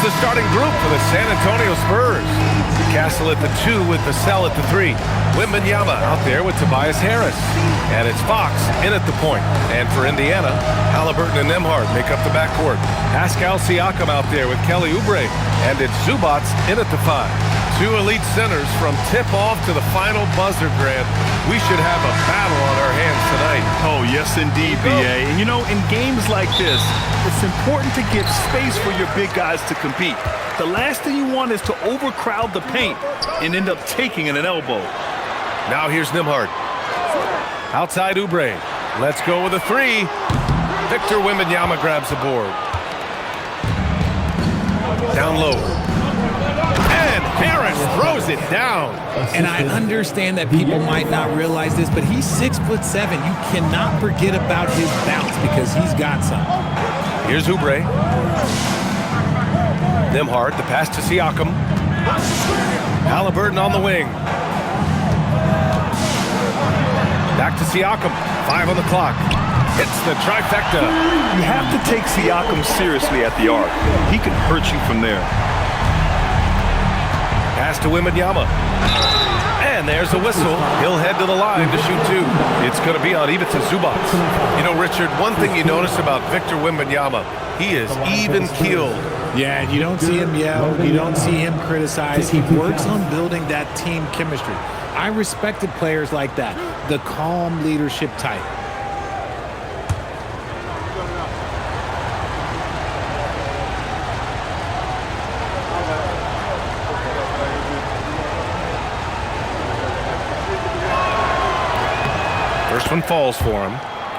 the starting group for the San Antonio Spurs. Castle at the 2 with Vassell at the 3. Wembanyama out there with Tobias Harris. And it's Fox in at the point. And for Indiana, Halliburton and Nembhard make up the backcourt. Pascal Siakam out there with Kelly Oubre. And it's Zubac in at the 5. Two elite centers from tip-off to the final buzzer, Grant. We should have a battle on our hands tonight. Oh, yes, indeed, B.A. And, you know, in games like this, it's important to give space for your big guys to compete. The last thing you want is to overcrowd the paint and end up taking an elbow. Now here's Nembhard. Outside Oubre. Let's go with a 3. Victor Wembanyama grabs the board. Down low. And Harris throws it down. And I understand that people might not realize this, but he's 6'7". You cannot forget about his bounce because he's got some. Here's Oubre. Nembhard, the pass to Siakam. Halliburton on the wing. Back to Siakam. 5 on the clock. Hits the trifecta. You have to take Siakam seriously at the arc. He can hurt you from there. Pass to Wembanyama. And there's a whistle. He'll head to the line to shoot 2. It's going to be on Ivica Zubac. You know, Richard, one thing you notice about Victor Wembanyama, he is even-keeled. Yeah, and you don't see him yell. You don't see him criticize. He works on building that team chemistry. I respected players like that, the calm leadership type. First one falls for him.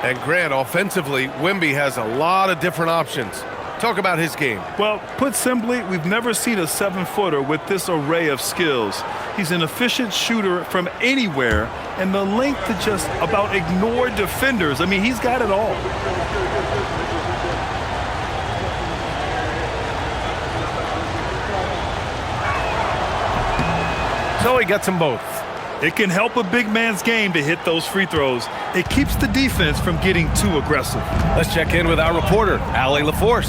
And Grant, offensively, Wemby has a lot of different options. Talk about his game. Well, put simply, we've never seen a 7-footer with this array of skills. He's an efficient shooter from anywhere, and the length to just about ignore defenders. I mean, he's got it all. So he gets them both. It can help a big man's game to hit those free throws. It keeps the defense from getting too aggressive. Let's check in with our reporter, Allie LaForce.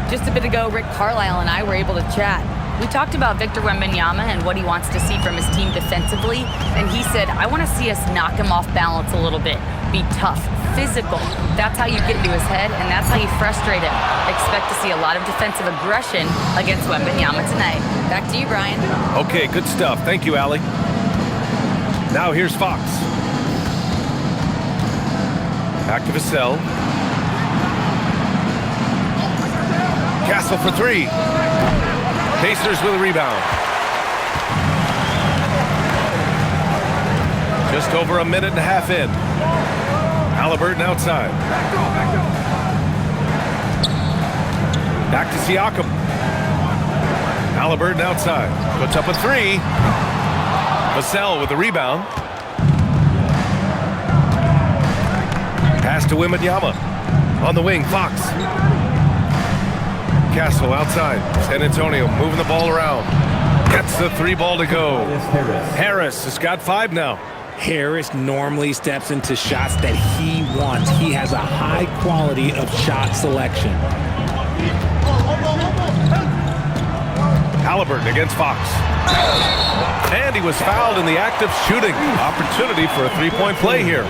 Just a bit ago, Rick Carlisle and I were able to chat. We talked about Victor Wembanyama and what he wants to see from his team defensively, and he said, I want to see us knock him off balance a little bit, be tough, physical. That's how you get into his head, and that's how you frustrate him. Expect to see a lot of defensive aggression against Wembanyama tonight. Back to you, Brian. Okay, good stuff. Thank you, Allie. Now here's Fox. Back to Vassell. Castle for 3. Pacers with a rebound. Just over a minute and a half in. Halliburton outside. Back to Siakam. Halliburton outside. Puts up a 3. Vassell with the rebound. Pass to Wembanyama. On the wing, Fox. Castle outside. San Antonio moving the ball around. Gets the 3 ball to go. Harris has got 5 now. Harris normally steps into shots that he wants. He has a high quality of shot selection. Halliburton against Fox. And he was fouled in the act of shooting. Opportunity for a 3-point play here.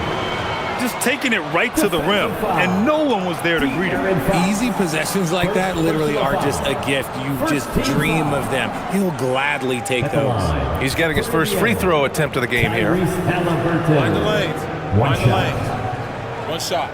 Just taking it right to the rim, and no one was there to greet him. Easy possessions like that literally are just a gift. You just dream of them. He'll gladly take those. He's getting his first free throw attempt of the game here. Find the lanes. Find the lanes. One shot.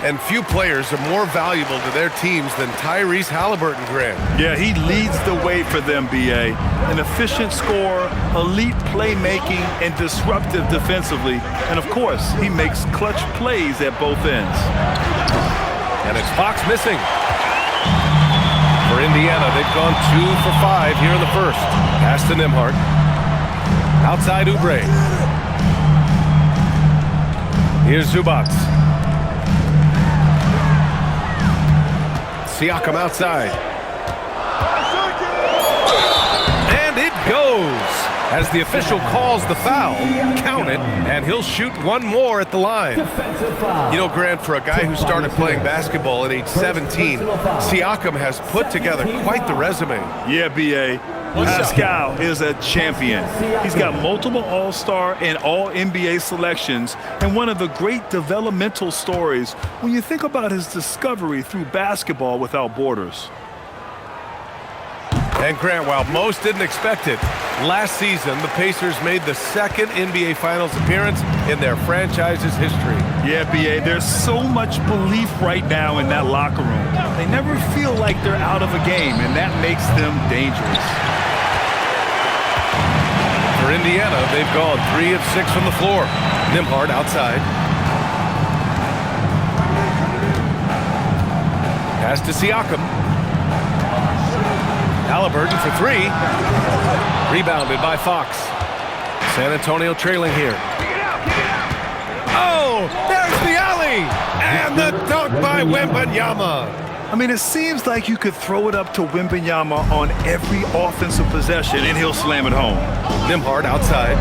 And few players are more valuable to their teams than Tyrese Halliburton, Grant. Yeah, he leads the way for them, B.A. An efficient scorer, elite playmaking, and disruptive defensively. And, of course, he makes clutch plays at both ends. And it's Fox missing. For Indiana, they've gone 2 for 5 here in the first. Pass to Nembhard. Outside Oubre. Here's Zubac. Siakam outside. And it goes. As the official calls the foul, count it, and he'll shoot one more at the line. You know, Grant, for a guy who started playing basketball at age 17, Siakam has put together quite the resume. Yeah, B.A. Pascal is a champion. He's got multiple All-Star and All-NBA selections, and one of the great developmental stories when you think about his discovery through basketball without borders. And Grant, while most didn't expect it, last season the Pacers made the second NBA Finals appearance in their franchise's history. Yeah, B.A., there's so much belief right now in that locker room. They never feel like they're out of a game, and that makes them dangerous. For Indiana, they've gone 3 of 6 from the floor. Nembhard outside. Pass to Siakam. Halliburton for 3. Rebounded by Fox. San Antonio trailing here. Oh, there's the alley! And the dunk by Wembanyama. I mean, it seems like you could throw it up to Wembanyama on every offensive possession, and he'll slam it home. Nembhard outside.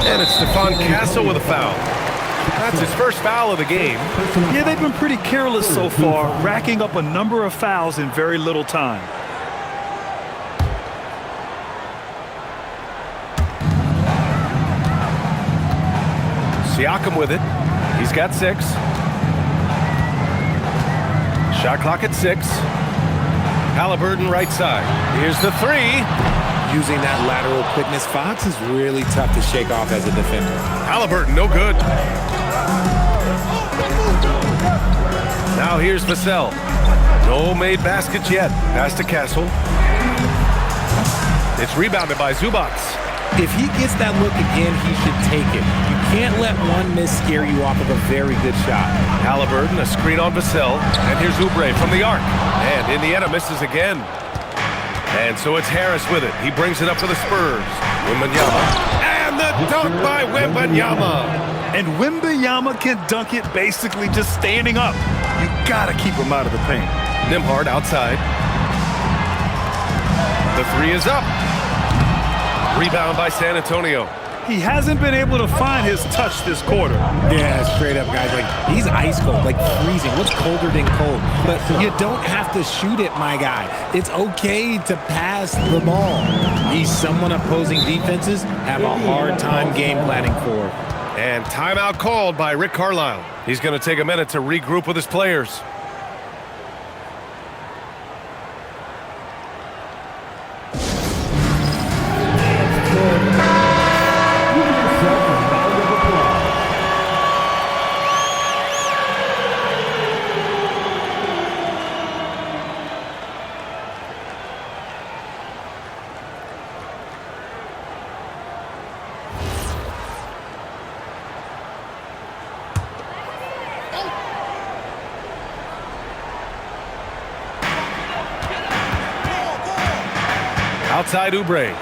And it's Stephon Castle with a foul. That's his first foul of the game. Yeah, they've been pretty careless so far, racking up a number of fouls in very little time. Siakam with it. He's got 6. Shot clock at 6. Halliburton right side. Here's the 3. Using that lateral quickness, Fox is really tough to shake off as a defender. Halliburton, no good. Now here's Vassell. No made baskets yet. Pass to Castle. It's rebounded by Zubac. If he gets that look again, he should take it. You can't let one miss scare you off of a very good shot. Halliburton, a screen on Vassell. And here's Oubre from the arc. And Indiana misses again. And so it's Harris with it. He brings it up for the Spurs. Wembanyama. And the dunk by Wembanyama. And Wembanyama can dunk it basically just standing up. You gotta keep him out of the paint. Nembhard outside. The 3 is up. Rebound by San Antonio. He hasn't been able to find his touch this quarter. Yeah, straight up, guys. Like, he's ice cold, like freezing. What's colder than cold? But you don't have to shoot it, my guy. It's okay to pass the ball. He's someone opposing defenses have a hard time game planning for. And timeout called by Rick Carlisle. He's going to take a minute to regroup with his players. Outside Oubre.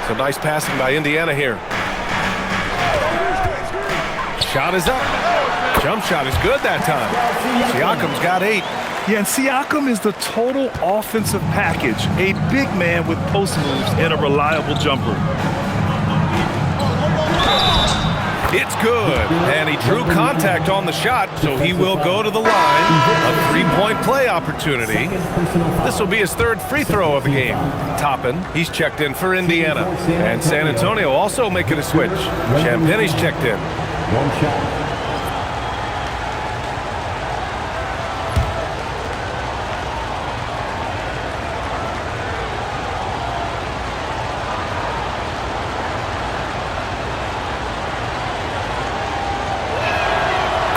Some nice passing by Indiana here. Shot is up. Jump shot is good that time. Siakam's got 8. Yeah, and Siakam is the total offensive package. A big man with post moves and a reliable jumper. It's good. And he drew contact on the shot, so he will go to the line. A 3-point play opportunity. This will be his 3rd free throw of the game. Toppin, he's checked in for Indiana. And San Antonio also making a switch. Champagne's checked in. One shot.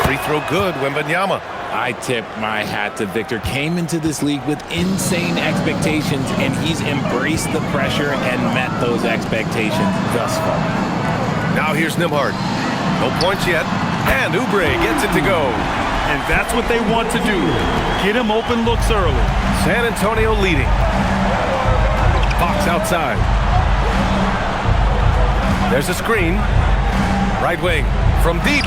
Free throw good, Wembanyama. I tip my hat to Victor. Came into this league with insane expectations, and he's embraced the pressure and met those expectations thus far. Now here's Nembhard. No points yet. And Oubre gets it to go. And that's what they want to do. Get him open looks early. San Antonio leading. Fox outside. There's a screen. Right wing from deep.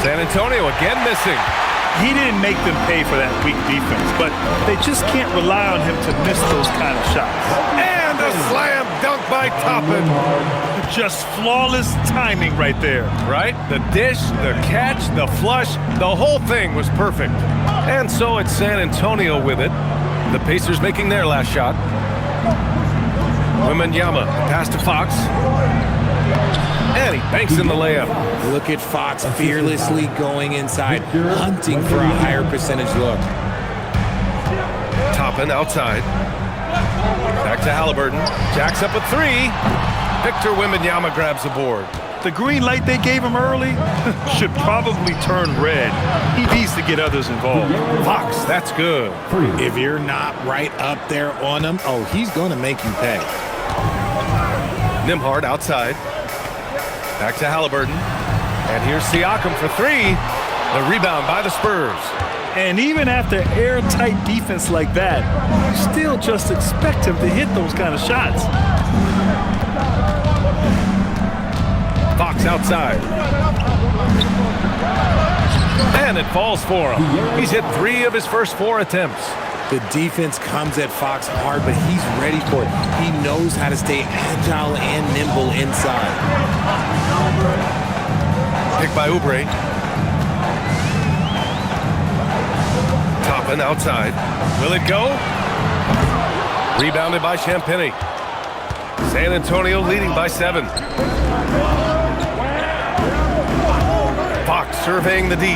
San Antonio again missing. He didn't make them pay for that weak defense, but they just can't rely on him to miss those kind of shots. And a slam dunk by Toppin. Just flawless timing right there. Right? The dish, the catch, the flush, the whole thing was perfect. And so it's San Antonio with it. The Pacers making their last shot. Wembanyama pass to Fox. And he banks in the layup. Look at Fox fearlessly going inside, hunting for a higher percentage look. Toppin outside. Back to Halliburton. Jacks up a three. Victor Wembanyama grabs the board. The green light they gave him early should probably turn red. He needs to get others involved. Fox, that's good. If you're not right up there on him, oh, he's going to make you pay. Nembhard outside. Back to Halliburton. And here's Siakam for three. The rebound by the Spurs. And even after airtight defense like that, you still just expect him to hit those kind of shots. Fox outside. And it falls for him. He's hit 3 of his first 4 attempts. The defense comes at Fox hard, but he's ready for it. He knows how to stay agile and nimble inside. Picked by Oubre. Toppin outside. Will it go? Rebounded by Champagny. San Antonio leading by 7. Fox surveying the D.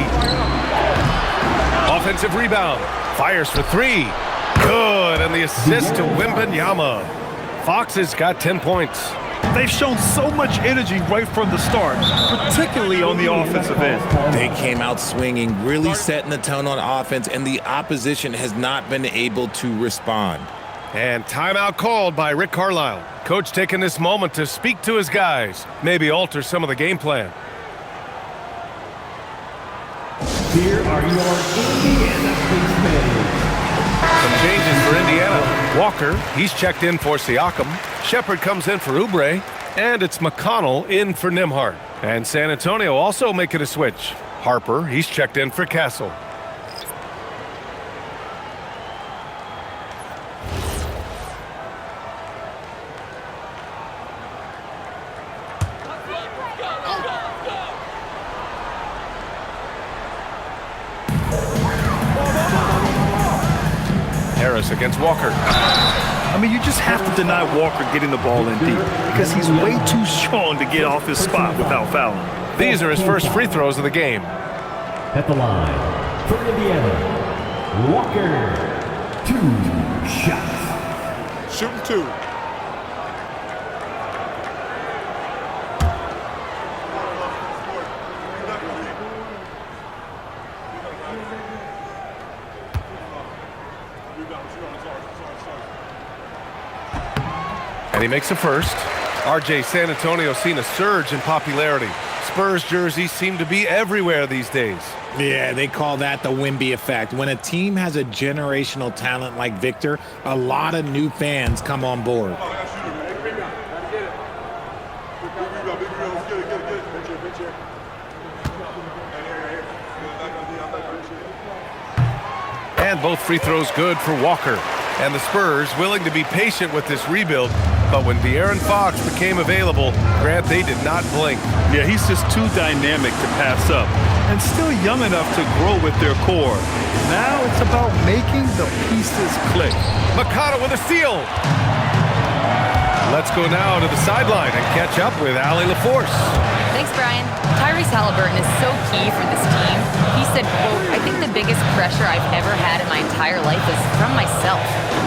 Offensive rebound. Fires for 3. Good. And the assist to Wembanyama. Fox has got 10 points. They've shown so much energy right from the start, particularly on the offensive end. They came out swinging, really setting the tone on offense, and the opposition has not been able to respond. And timeout called by Rick Carlisle. Coach taking this moment to speak to his guys, maybe alter some of the game plan. Here are your Indiana Pacers. Some changes for Indiana. Walker, he's checked in for Siakam. Shepard comes in for Oubre. And it's McConnell in for Nembhard. And San Antonio also making a switch. Harper, he's checked in for Castle. Harris against Walker. I mean, you just have to deny Walker getting the ball in deep because he's way too strong to get off his spot without fouling. These are his first free throws of the game. At the line, for Indiana, Walker, 2 shots. Shooting 2. And he makes the first. RJ, San Antonio seen a surge in popularity. Spurs jerseys seem to be everywhere these days. Yeah, they call that the Wemby effect. When a team has a generational talent like Victor, a lot of new fans come on board. And both free throws good for Walker. And the Spurs willing to be patient with this rebuild. But when De'Aaron Fox became available, Grant, they did not blink. Yeah, he's just too dynamic to pass up and still young enough to grow with their core. Now it's about making the pieces click. McConnell with a steal. Let's go now to the sideline and catch up with Allie LaForce. Thanks, Brian. Tyrese Halliburton is so key for this team. He said, quote, "I think the biggest pressure I've ever had in my entire life is from myself.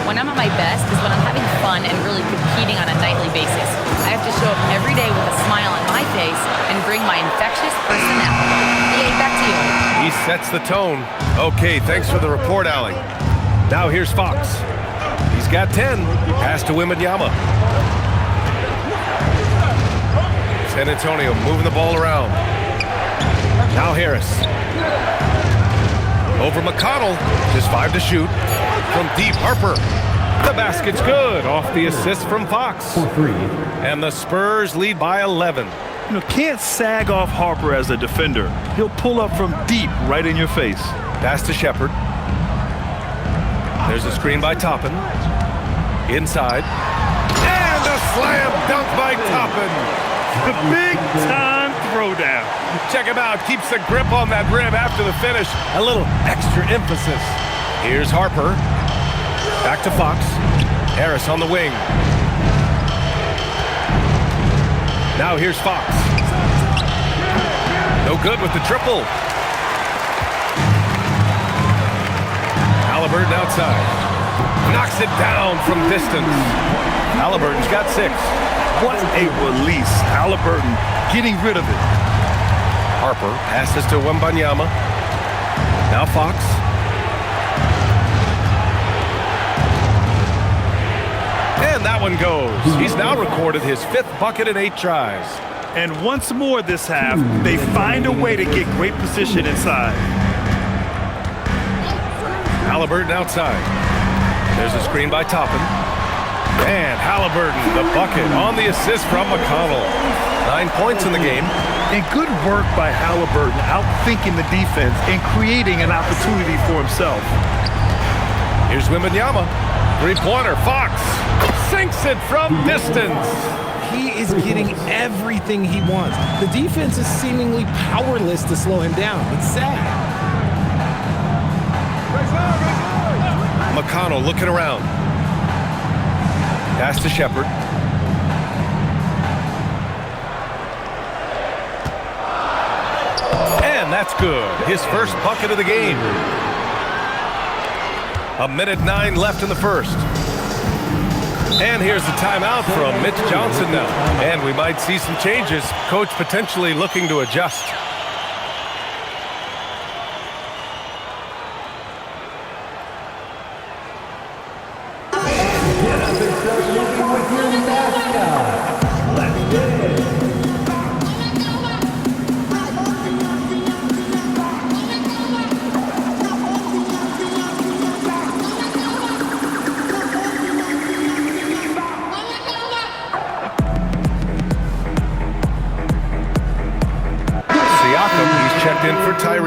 When I'm at my best is when I'm having fun and really competing on a nightly basis. I have to show up every day with a smile on my face and bring my infectious personality." Yay, back to you. He sets the tone. Okay, thanks for the report, Allie. Now here's Fox. He's got 10. Pass to Wembanyama. San Antonio moving the ball around. Now Harris. Over McConnell. Just 5 to shoot. From deep, Harper. The basket's good. Off the assist from Fox. For 3. And the Spurs lead by 11. You know, can't sag off Harper as a defender. He'll pull up from deep right in your face. Pass to Shepard. There's a screen by Toppin. Inside. Slam dunk by Toppin. The big-time throwdown. Check him out. Keeps the grip on that rim after the finish. A little extra emphasis. Here's Harper. Back to Fox. Harris on the wing. Now here's Fox. No good with the triple. Halliburton outside. Knocks it down from distance. Halliburton's got 6. What a release. Halliburton getting rid of it. Harper passes to Wembanyama. Now Fox. And that one goes. He's now recorded his 5th bucket in 8 tries. And once more this half, they find a way to get great position inside. Halliburton outside. There's a screen by Toppin. And Halliburton, the bucket on the assist from McConnell. 9 points in the game. And good work by Halliburton, outthinking the defense and creating an opportunity for himself. Here's Wembanyama. 3-pointer. Fox sinks it from distance. He is getting everything he wants. The defense is seemingly powerless to slow him down. It's sad. McConnell looking around. Pass to Shepard. And that's good. His first bucket of the game. 1:09 left in the first. And here's the timeout from Mitch Johnson now. And we might see some changes. Coach potentially looking to adjust.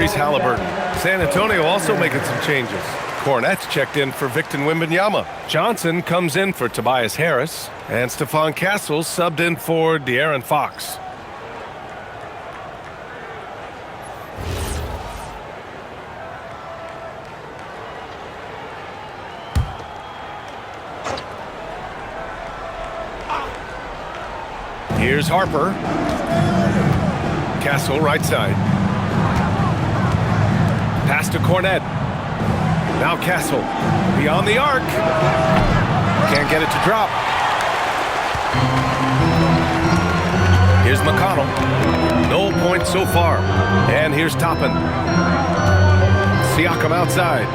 Halliburton. San Antonio also making some changes. Cornette's checked in for Victor Wembanyama. Johnson comes in for Tobias Harris. And Stephon Castles subbed in for De'Aaron Fox. Here's Harper. Castle right side. Pass to Cornette. Now Castle. Beyond the arc. Can't get it to drop. Here's McConnell. No points so far. And here's Toppin. Siakam outside.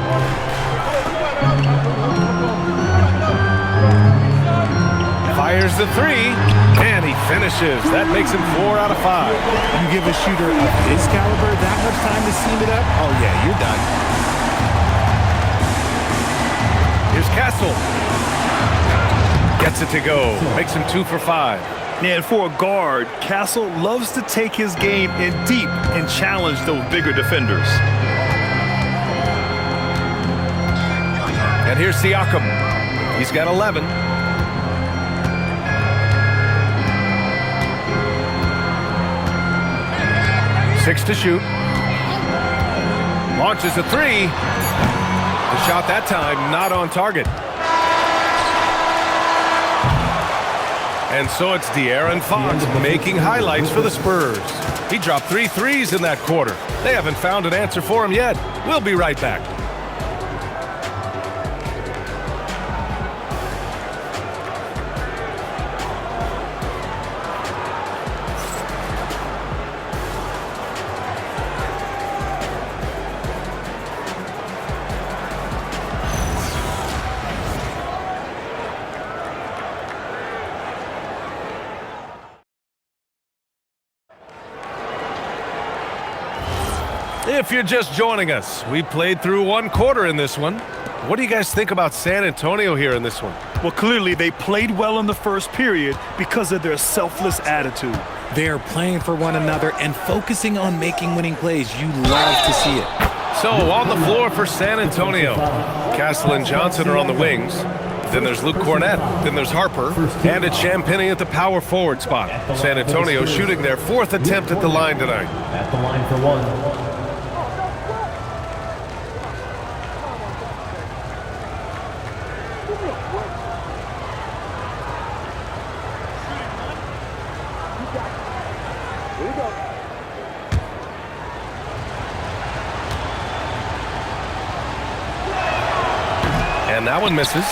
Fires the 3. And he finishes. That makes him 4 out of 5. You give a shooter of his caliber that much time to seam it up? Oh, yeah, you're done. Here's Castle. Gets it to go. Makes him 2 for 5. And for a guard, Castle loves to take his game in deep and challenge those bigger defenders. And here's Siakam. He's got 11. 6 to shoot. Launches a 3. The shot that time not on target. And so it's De'Aaron Fox making highlights for the Spurs. He dropped 3 threes in that quarter. They haven't found an answer for him yet. We'll be right back. If you're just joining us, we played through 1 quarter in this one. What do you guys think about San Antonio here in this one? Well, clearly they played well in the first period because of their selfless attitude. They're playing for one another and focusing on making winning plays. You love to see it. So on the floor for San Antonio, Castle and Johnson are on the wings. Then there's Luke Cornett. Then there's Harper. And it's Champagnie at the power forward spot. San Antonio shooting their 4th attempt at the line tonight. At the line for one. And that one misses.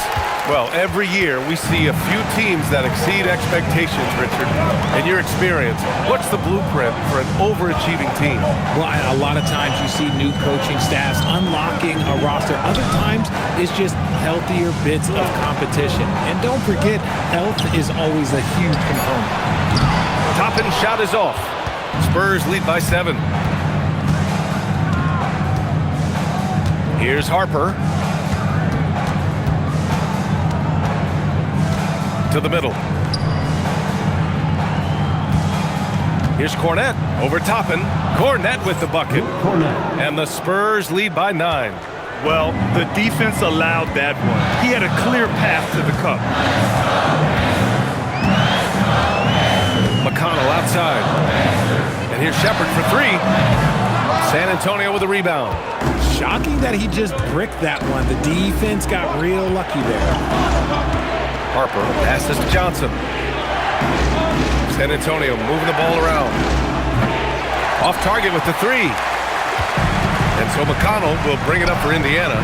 Well, every year we see a few teams that exceed expectations, Richard. In your experience, what's the blueprint for an overachieving team? Well, a lot of times you see new coaching staffs unlocking a roster. Other times it's just healthier bits of competition. And don't forget, health is always a huge component. Top-end shot is off. Spurs lead by 7. Here's Harper. To the middle. Here's Cornett over Toppin. Cornett with the bucket. And the Spurs lead by 9. Well, the defense allowed that one. He had a clear path to the cup. McConnell outside. And here's Shepard for 3. San Antonio with a rebound. Shocking that he just bricked that one. The defense got real lucky there. Harper passes to Johnson. San Antonio moving the ball around. Off target with the 3. And so McConnell will bring it up for Indiana.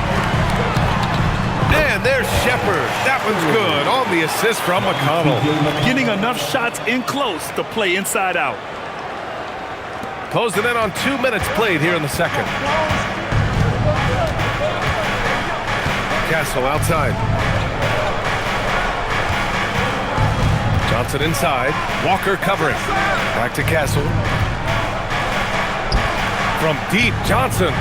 And there's Shepard. That one's good on the assist from McConnell. Getting enough shots in close to play inside out. Closing in on 2 minutes played here in the second. Castle outside. Johnson inside. Walker covering. Back to Castle. From deep, Johnson.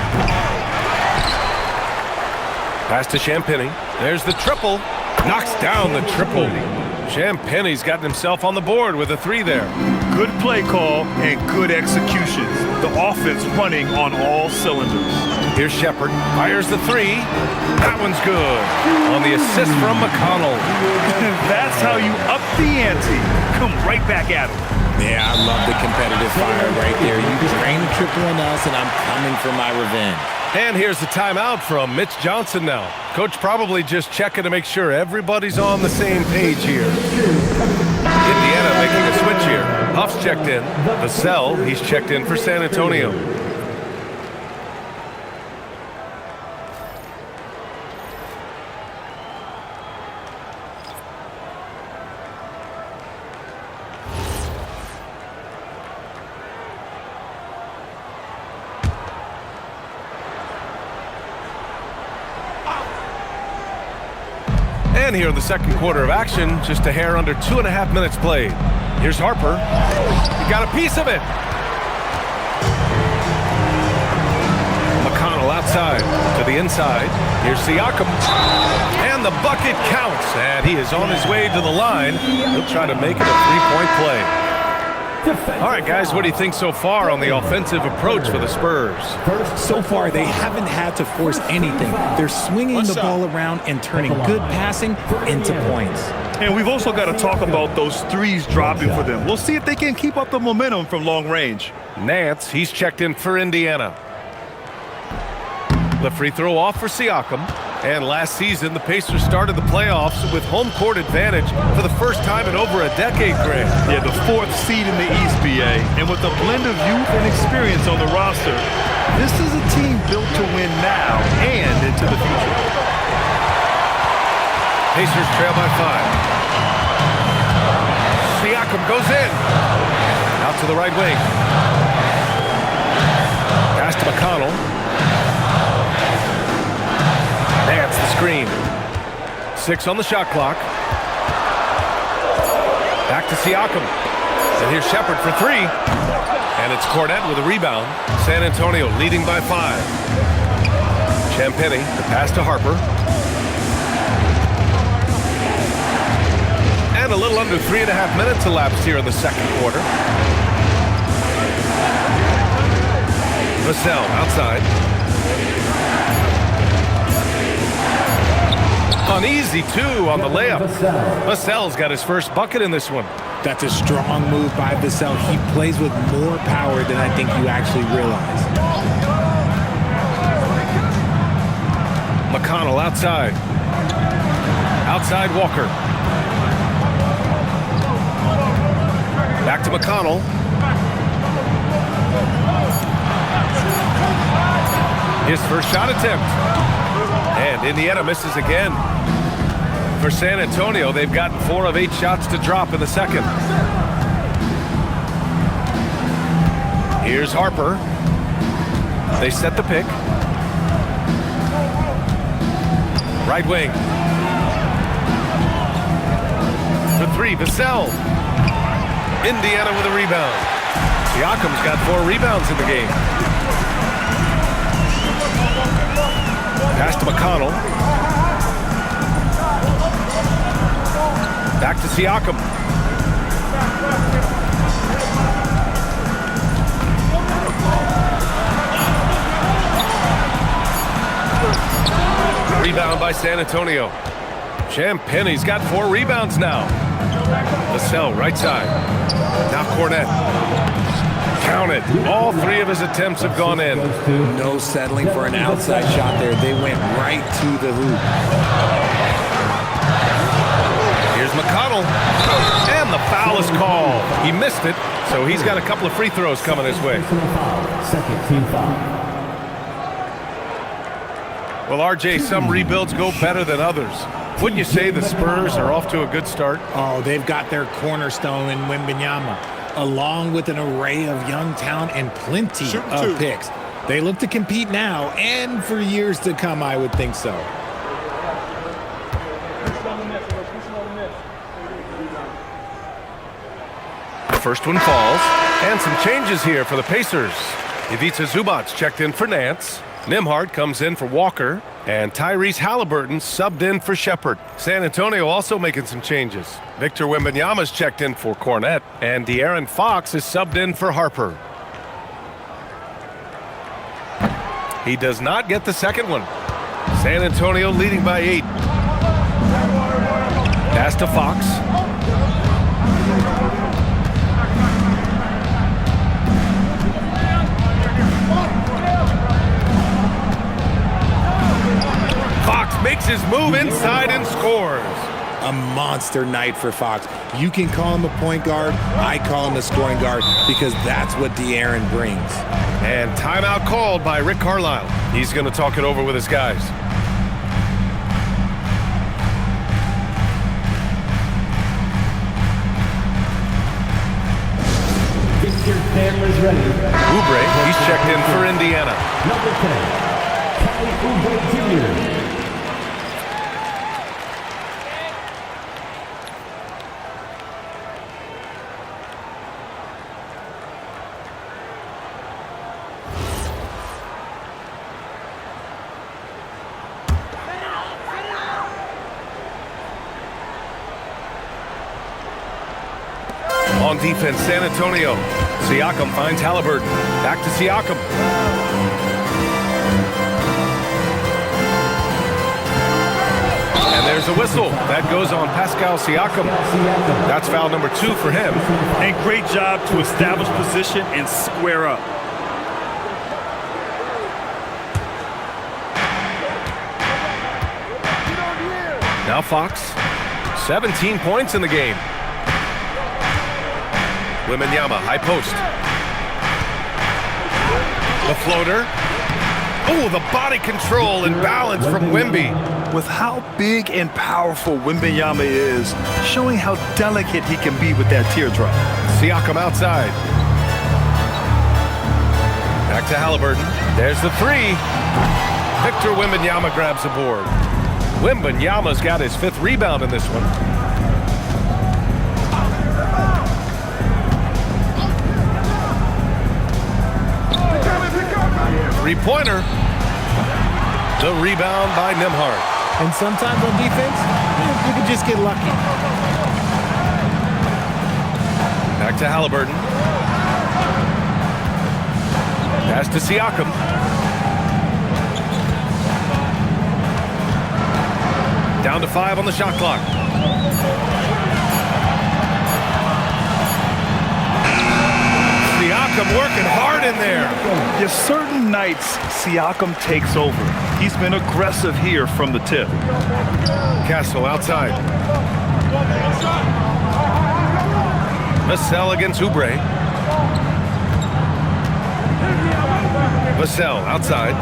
Pass to Champagnie. There's the triple. Knocks down the triple. Champagnie's gotten himself on the board with a 3 there. Good play call and good executions. The offense running on all cylinders. Here's Shepard. Fires the 3. That one's good. On the assist from McConnell. That's how you up the ante. Come right back at him. Yeah, I love the competitive fire right there. You drain the triple on us, and I'm coming for my revenge. And here's the timeout from Mitch Johnson now. Coach probably just checking to make sure everybody's on the same page here. Indiana making a switch here. Huff's checked in. Vassell, he's checked in for San Antonio. And here in the second quarter of action, just a hair under 2.5 minutes played. Here's Harper. He got a piece of it. McConnell outside to the inside. Here's Siakam. And the bucket counts. And he is on his way to the line. He'll try to make it a 3-point play. All right, guys, what do you think so far on the offensive approach for the Spurs? So far, they haven't had to force anything. They're swinging the ball around and turning good passing into points. And we've also got to talk about those threes dropping for them. We'll see if they can keep up the momentum from long range. Nance, he's checked in for Indiana. The free throw off for Siakam. And last season, the Pacers started the playoffs with home court advantage for the first time in over a decade, Grant. Yeah, the 4th seed in the East, BA. And with a blend of youth and experience on the roster, this is a team built to win now and into the future. Pacers trail by 5. Siakam goes in. Out to the right wing. Pass to McConnell. Nance the screen. 6 on the shot clock. Back to Siakam. And here's Shepard for 3. And it's Cornett with a rebound. San Antonio leading by 5. Champagnie, the pass to Harper. And a little under 3.5 minutes elapsed here in the second quarter. Vassell outside. An easy 2 on the layup. Vassell's got his first bucket in this one. That's a strong move by Vassell. He plays with more power than I think you actually realize. McConnell outside. Outside Walker. Back to McConnell. His first shot attempt. And Indiana misses again. For San Antonio, they've gotten 4 of 8 shots to drop in the second. Here's Harper. They set the pick. Right wing. For 3, Vassell. Indiana with a rebound. Siakam's got 4 rebounds in the game. Pass to McConnell. Back to Siakam. Rebound by San Antonio. Champagne's got 4 rebounds now. Vassell, right side. Now Cornette. Counted. All 3 of his attempts have gone in. No settling for an outside shot there. They went right to the hoop. Here's McConnell. And the foul is called. He missed it, so he's got a couple of free throws coming his way. Second team foul. Well, RJ, some rebuilds go better than others. Wouldn't you say the Spurs are off to a good start? Oh, they've got their cornerstone in Wembanyama, along with an array of young talent and plenty of picks. They look to compete now and for years to come, I would think so. The first one falls. And some changes here for the Pacers. Ivica Zubac checked in for Nance. Nembhard comes in for Walker. And Tyrese Halliburton subbed in for Shepard. San Antonio also making some changes. Victor Wembanyama's checked in for Cornette. And De'Aaron Fox is subbed in for Harper. He does not get the second one. San Antonio leading by 8. Pass to Fox. Fox makes his move inside and scores. A monster night for Fox. You can call him a point guard. I call him a scoring guard because that's what De'Aaron brings. And timeout called by Rick Carlisle. He's going to talk it over with his guys. Cameras ready. Oubre, he's checked in for Indiana. Number 10, Kelly Oubre Jr. On defense, San Antonio. Siakam finds Halliburton. Back to Siakam. And there's a whistle. That goes on Pascal Siakam. That's foul number 2 for him. And great job to establish position and square up. Now Fox. 17 points in the game. Wembanyama, high post. The floater. Oh, the body control and balance from Wemby. With how big and powerful Wembanyama is, showing how delicate he can be with that teardrop. Siakam outside. Back to Halliburton. There's the 3. Victor Wembanyama grabs the board. Wembanyama's got his 5th rebound in this one. Three-pointer. The rebound by Nembhard. And sometimes on defense, you can just get lucky. Back to Halliburton. Pass to Siakam. Down to 5 on the shot clock. Siakam working hard in there. Yes, certain nights, Siakam takes over. He's been aggressive here from the tip. Castle outside. Vassell against Oubre. Vassell outside.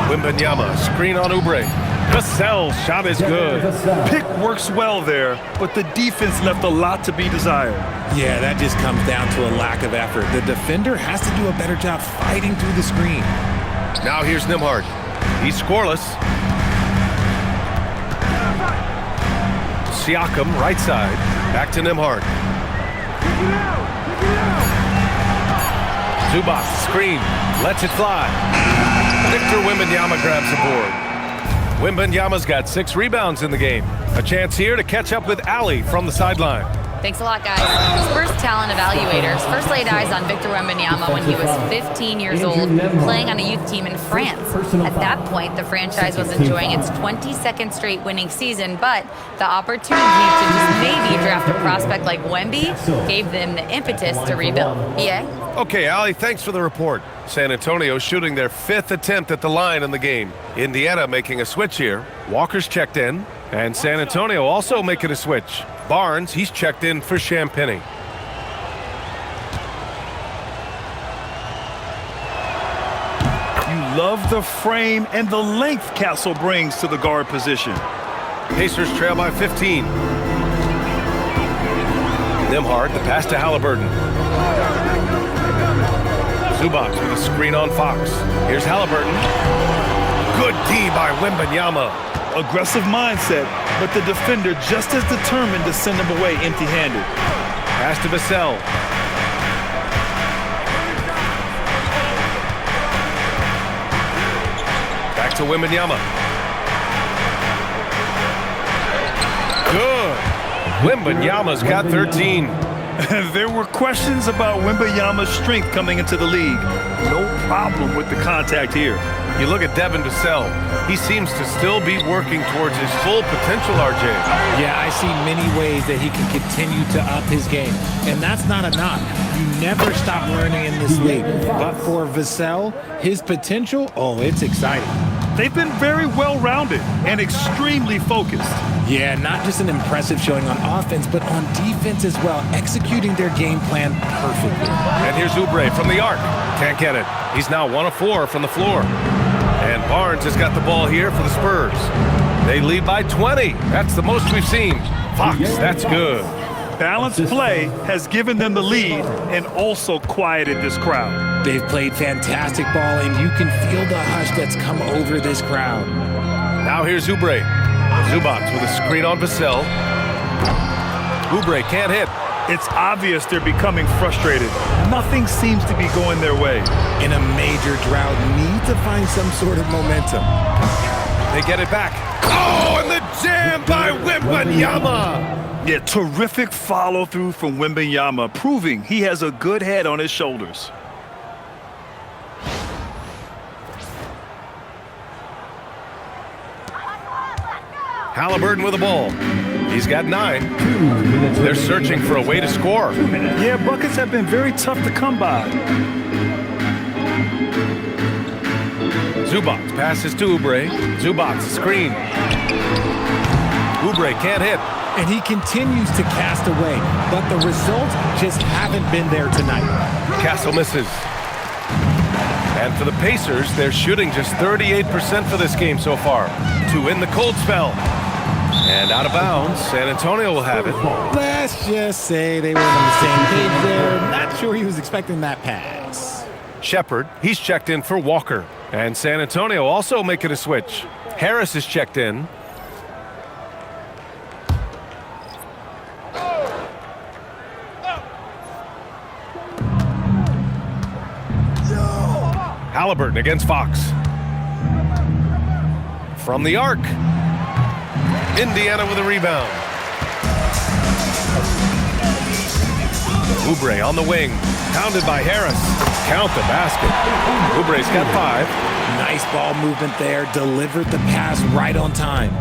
Wembanyama, screen on Oubre. Vassell's shot is good. Pick works well there, but the defense left a lot to be desired. Yeah, that just comes down to a lack of effort. The defender has to do a better job fighting through the screen. Now here's Nembhard. He's scoreless. Siakam, right side. Back to Nembhard. Zubac, screen. Lets it fly. Victor Wembanyama grabs the board. Wembanyama's got 6 rebounds in the game. A chance here to catch up with Ali from the sideline. Thanks a lot, guys. Spurs talent evaluators first laid eyes on Victor Wembanyama when he was 15 years old, playing on a youth team in France. At that point, the franchise was enjoying its 22nd straight winning season, but the opportunity to just maybe draft a prospect like Wemby gave them the impetus to rebuild. Yeah? Okay, Ali, thanks for the report. San Antonio shooting their 5th attempt at the line in the game. Indiana making a switch here. Walker's checked in, and San Antonio also making a switch. Barnes, he's checked in for Champagny. You love the frame and the length Castle brings to the guard position. Pacers trail by 15. Nembhard, the pass to Halliburton. Zubac with a screen on Fox. Here's Halliburton. Good D by Wembanyama. Aggressive mindset, but the defender just as determined to send him away empty-handed. Pass to Vassell. Back to Wembanyama. Good. Wembanyama's got 13. There were questions about Wembanyama's strength coming into the league. No problem with the contact here. You look at Devin Vassell. He seems to still be working towards his full potential, RJ. Yeah, I see many ways that he can continue to up his game. And that's not a knock. You never stop learning in this league. But for Vassell, his potential, it's exciting. They've been very well-rounded and extremely focused. Yeah, not just an impressive showing on offense, but on defense as well, executing their game plan perfectly. And here's Oubre from the arc. Can't get it. He's now 1 of 4 from the floor. And Barnes has got the ball here for the Spurs. They lead by 20. That's the most we've seen. Fox, that's good. Balanced play has given them the lead and also quieted this crowd. They've played fantastic ball, and you can feel the hush that's come over this crowd. Now here's Oubre. Zubac with a screen on Vassell. Oubre can't hit. It's obvious they're becoming frustrated. Nothing seems to be going their way. In a major drought, need to find some sort of momentum. They get it back. Oh, and the jam by Wembanyama. Yeah, terrific follow-through from Wembanyama, proving he has a good head on his shoulders. Halliburton with the ball. He's got 9. They're searching for a way to score. Yeah, buckets have been very tough to come by. Zubac passes to Oubre. Zubac screen. Oubre can't hit. And he continues to cast away, but the results just haven't been there tonight. Castle misses. And for the Pacers, they're shooting just 38% for this game so far to win the cold spell. And out of bounds, San Antonio will have it. Let's just say they were on the same page there. Not sure he was expecting that pass. Shepherd, he's checked in for Walker. And San Antonio also making a switch. Harris is checked in. Halliburton against Fox. From the arc. Indiana with a rebound. Oubre on the wing. Pounded by Harris. Count the basket. Oubre's got 5. Nice ball movement there. Delivered the pass right on time.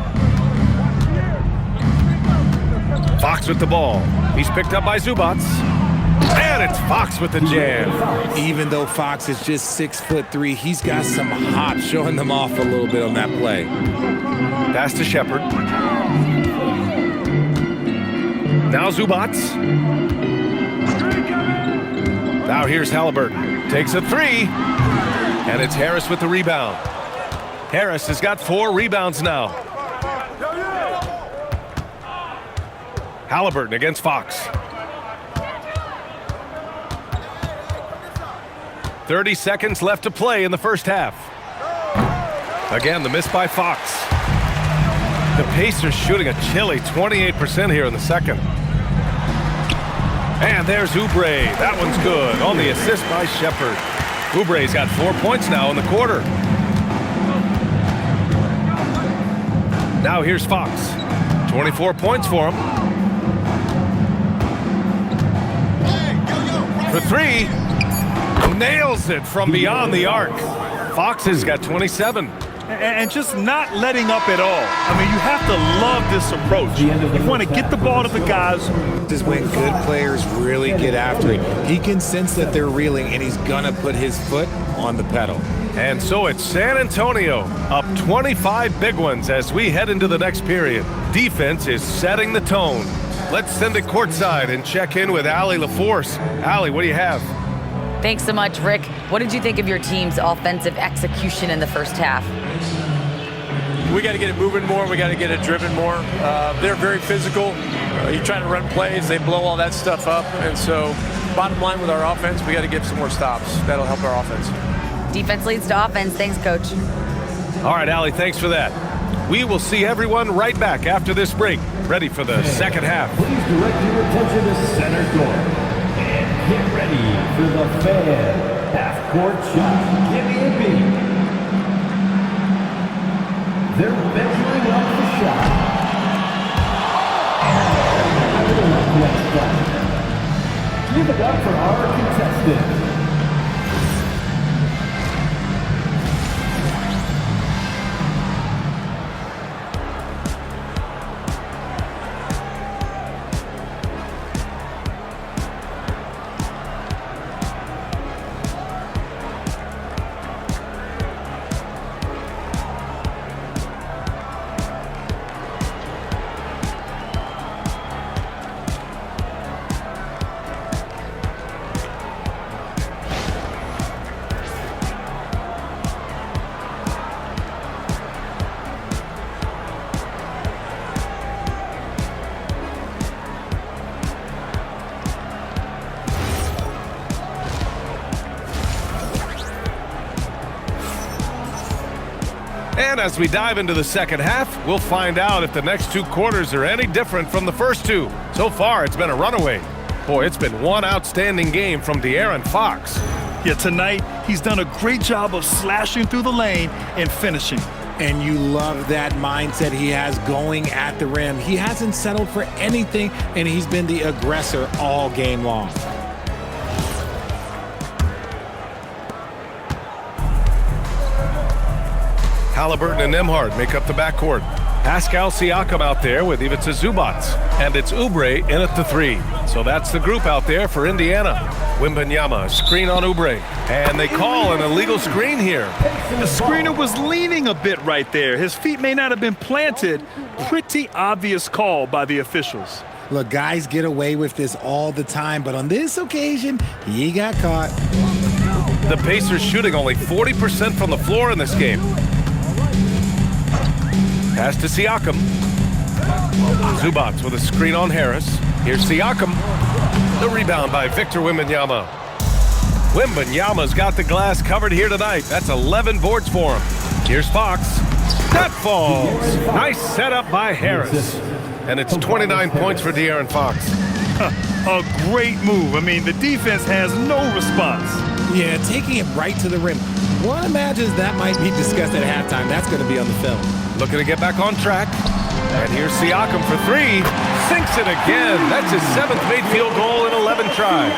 Fox with the ball. He's picked up by Zubats. And it's Fox with the jam. Even though Fox is just 6'3", he's got some hop, showing them off a little bit on that play. Pass to Shepard. Now Zubats. Now here's Halliburton. Takes a three. And it's Harris with the rebound. Harris has got 4 rebounds now. Halliburton against Fox. 30 seconds left to play in the first half. Again, the miss by Fox. The Pacers shooting a chilly 28% here in the second. And there's Oubre. That one's good on the assist by Shepard. Oubre's got 4 points now in the quarter. Now here's Fox. 24 points for him. For 3. Nails it from beyond the arc. Fox has got 27. And just not letting up at all. I mean, you have to love this approach. You want to get the ball to the guys. This is when good players really get after it. He can sense that they're reeling, and he's going to put his foot on the pedal. And so it's San Antonio up 25 big ones as we head into the next period. Defense is setting the tone. Let's send it courtside and check in with Allie LaForce. Allie, what do you have? Thanks so much, Rick. What did you think of your team's offensive execution in the first half? We got to get it moving more. We got to get it driven more. They're very physical. You're trying to run plays. They blow all that stuff up. And so bottom line with our offense, we got to get some more stops. That'll help our offense. Defense leads to offense. Thanks, Coach. All right, Allie, thanks for that. We will see everyone right back after this break. Ready for the second half. Please direct your attention to center court. And get ready for the fan half-court shot. Give me a beat. They're measuring up the shot. Give it up for our contestant. And as we dive into the second half, we'll find out if the next 2 quarters are any different from the first 2. So far, it's been a runaway. Boy, it's been one outstanding game from De'Aaron Fox. Yeah, tonight, he's done a great job of slashing through the lane and finishing. And you love that mindset he has going at the rim. He hasn't settled for anything, and he's been the aggressor all game long. Halliburton and Nembhard make up the backcourt. Pascal Siakam out there with Ivica Zubats. And it's Oubre in at the 3. So that's the group out there for Indiana. Wembanyama, screen on Oubre. And they call an illegal screen here. The screener was leaning a bit right there. His feet may not have been planted. Pretty obvious call by the officials. Look, guys get away with this all the time, but on this occasion, he got caught. The Pacers shooting only 40% from the floor in this game. Pass to Siakam. Zubats with a screen on Harris. Here's Siakam. The rebound by Victor Wembanyama. Wembanyama's got the glass covered here tonight. That's 11 boards for him. Here's Fox. That falls. Nice setup by Harris. And it's 29 points for De'Aaron Fox. A great move. I mean, the defense has no response. Yeah, taking it right to the rim. One imagines that might be discussed at halftime. That's going to be on the film. Looking to get back on track. And here's Siakam for 3. sinks it again. That's his 7th made field goal in 11 tries.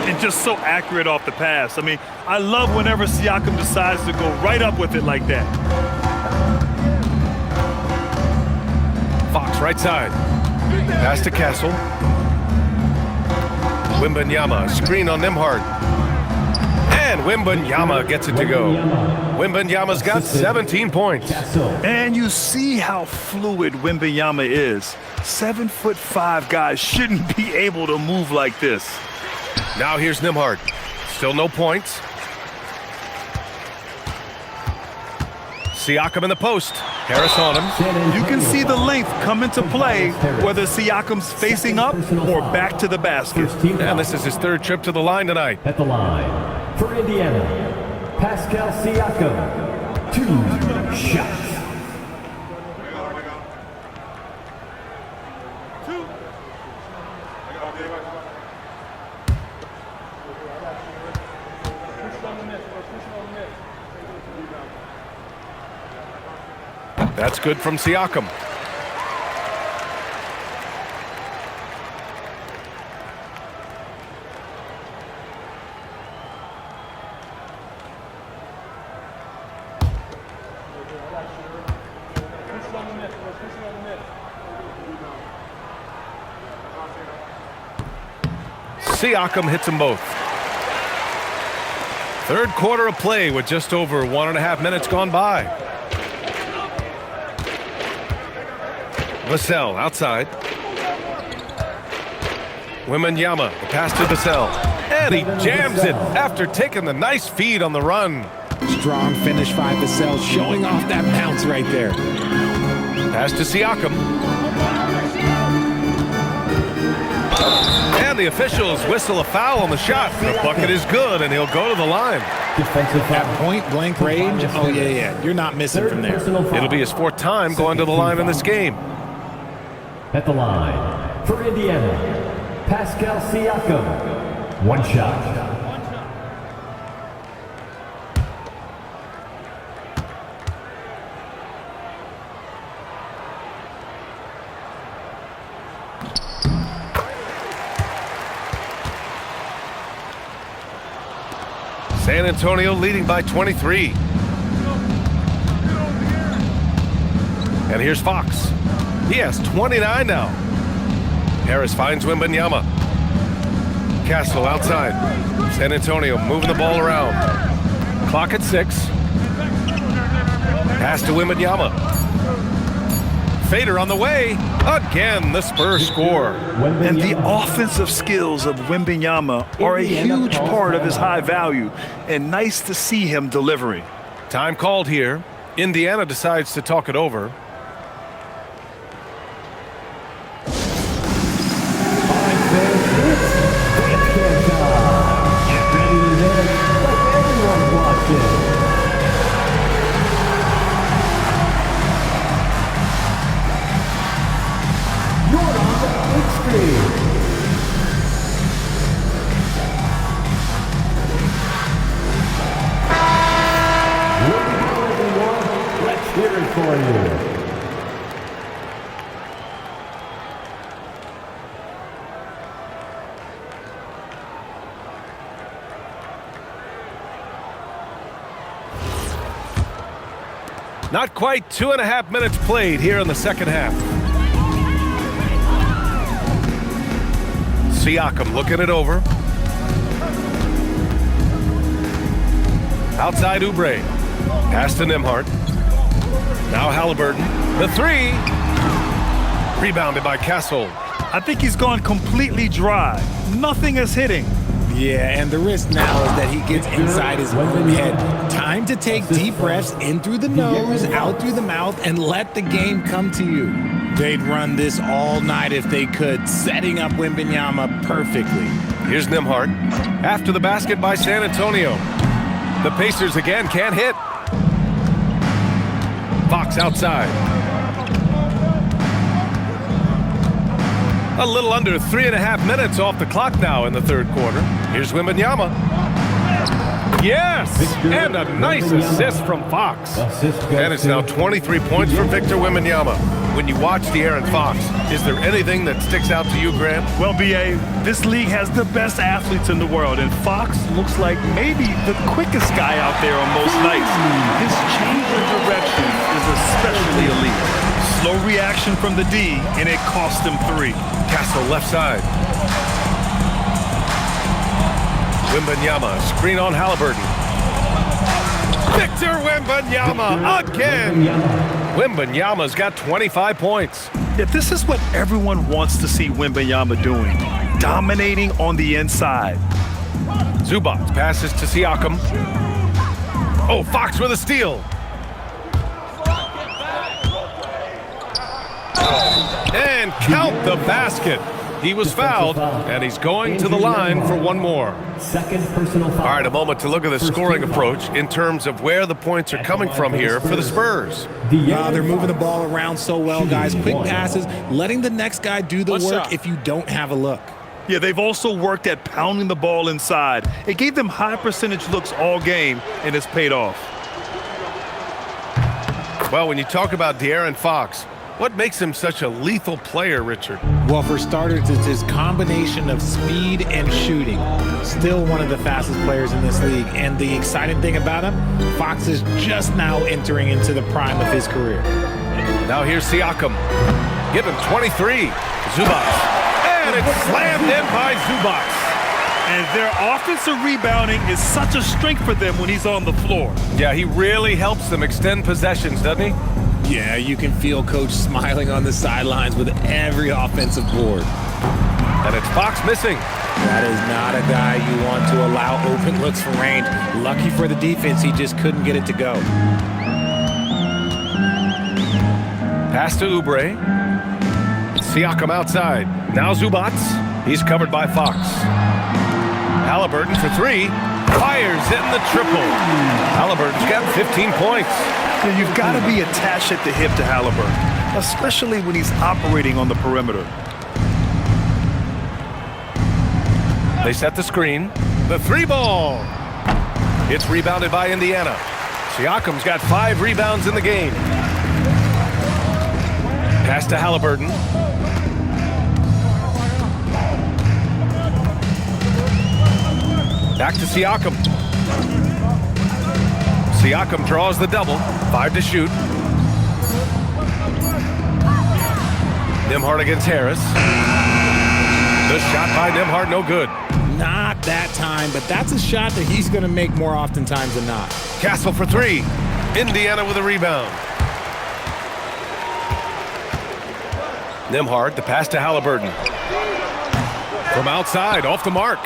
And just so accurate off the pass. I mean, I love whenever Siakam decides to go right up with it like that. Fox right side. Pass to Castle. Wembanyama, screen on Nembhard. And Wembanyama gets it to go. Wembanyama's got 17 points. And you see how fluid Wembanyama is. 7'5" guys shouldn't be able to move like this. Now here's Nembhard. Still no points. Siakam in the post. Harris on him. You can see the length come into play, whether Siakam's facing up or back to the basket. And this is his 3rd trip to the line tonight. At the line, for Indiana, Pascal Siakam, 2 shots. That's good from Siakam. Siakam hits them both. 3rd quarter of play with just over 1.5 minutes gone by. Vassell outside. Wembanyama, the pass to Vassell. And he jams it after taking the nice feed on the run. Strong finish by Vassell, showing off that bounce right there. Pass to Siakam. And the officials whistle a foul on the shot. The bucket is good, and he'll go to the line. At point-blank range, oh, yeah. You're not missing from there. It'll be his 4th time going to the line in this game. At the line, for Indiana, Pascal Siakam, 1 shot. San Antonio leading by 23. And here's Fox. He has 29 now. Harris finds Wembanyama. Castle outside. San Antonio moving the ball around. Clock at 6. Pass to Wembanyama. Fader on the way. Again, the Spurs score. And the offensive skills of Wembanyama are a huge part of his high value, and nice to see him delivering. Time called here. Indiana decides to talk it over. Let's hear it for you. Not quite 2.5 minutes played here in the 2nd half. Siakam looking it over. Outside Oubre. Pass to Nembhard. Now Halliburton. The 3. Rebounded by Castle. I think he's gone completely dry. Nothing is hitting. Yeah, and the risk now is that he gets inside his own head. Time to take deep breaths in through the nose, out through the mouth, and let the game come to you. They'd run this all night if they could, setting up Wembanyama perfectly. Here's Nembhard. After the basket by San Antonio. The Pacers again can't hit. Fox outside. A little under 3.5 minutes off the clock now in the 3rd quarter. Here's Wembanyama. Yes! And a nice assist from Fox. And it's now 23 points for Victor Wembanyama. when you watch De'Aaron Fox, is there anything that sticks out to you, Graham? Well, B.A., this league has the best athletes in the world, and Fox looks like maybe the quickest guy out there on most nights. His change of direction is especially elite. Slow reaction from the D, and it cost him 3. Castle left side. Wembanyama, screen on Halliburton. Victor Wembanyama again. Wembanyama's got 25 points. Yeah, this is what everyone wants to see Wembanyama doing, dominating on the inside. Zubac passes to Siakam. Oh, Fox with a steal. And count the basket. He was fouled, and he's going to the line for one more. Second personal foul. All right, a moment to look at the scoring approach in terms of where the points are coming from here for the Spurs. They're moving the ball around so well, guys. Quick passes, letting the next guy do the work if you don't have a look. Yeah, they've also worked at pounding the ball inside. It gave them high percentage looks all game, and it's paid off. Well, when you talk about De'Aaron Fox, what makes him such a lethal player, Richard? Well, for starters, it's his combination of speed and shooting. Still one of the fastest players in this league. And the exciting thing about him, Fox is just now entering into the prime of his career. Now here's Siakam. Give him 23. Zubac. And it's slammed in by Zubac. And their offensive rebounding is such a strength for them when he's on the floor. Yeah, he really helps them extend possessions, doesn't he? Yeah, you can feel Coach smiling on the sidelines with every offensive board. And it's Fox missing. That is not a guy you want to allow open looks from range. Lucky for the defense, he just couldn't get it to go. Pass to Oubre. Siakam outside. Now Zubac. He's covered by Fox. Halliburton for 3. Fires in the triple. Halliburton's got 15 points. Yeah, you've got to be attached at the hip to Halliburton, especially when he's operating on the perimeter. They set the screen. The 3 ball. It's rebounded by Indiana. Siakam's got 5 rebounds in the game. Pass to Halliburton. Back to Siakam. Siakam draws the double. 5 to shoot. Nembhard against Harris. The shot by Nembhard, no good. Not that time, but that's a shot that he's going to make more oftentimes than not. Castle for 3. Indiana with a rebound. Nembhard, the pass to Halliburton. From outside, off the mark.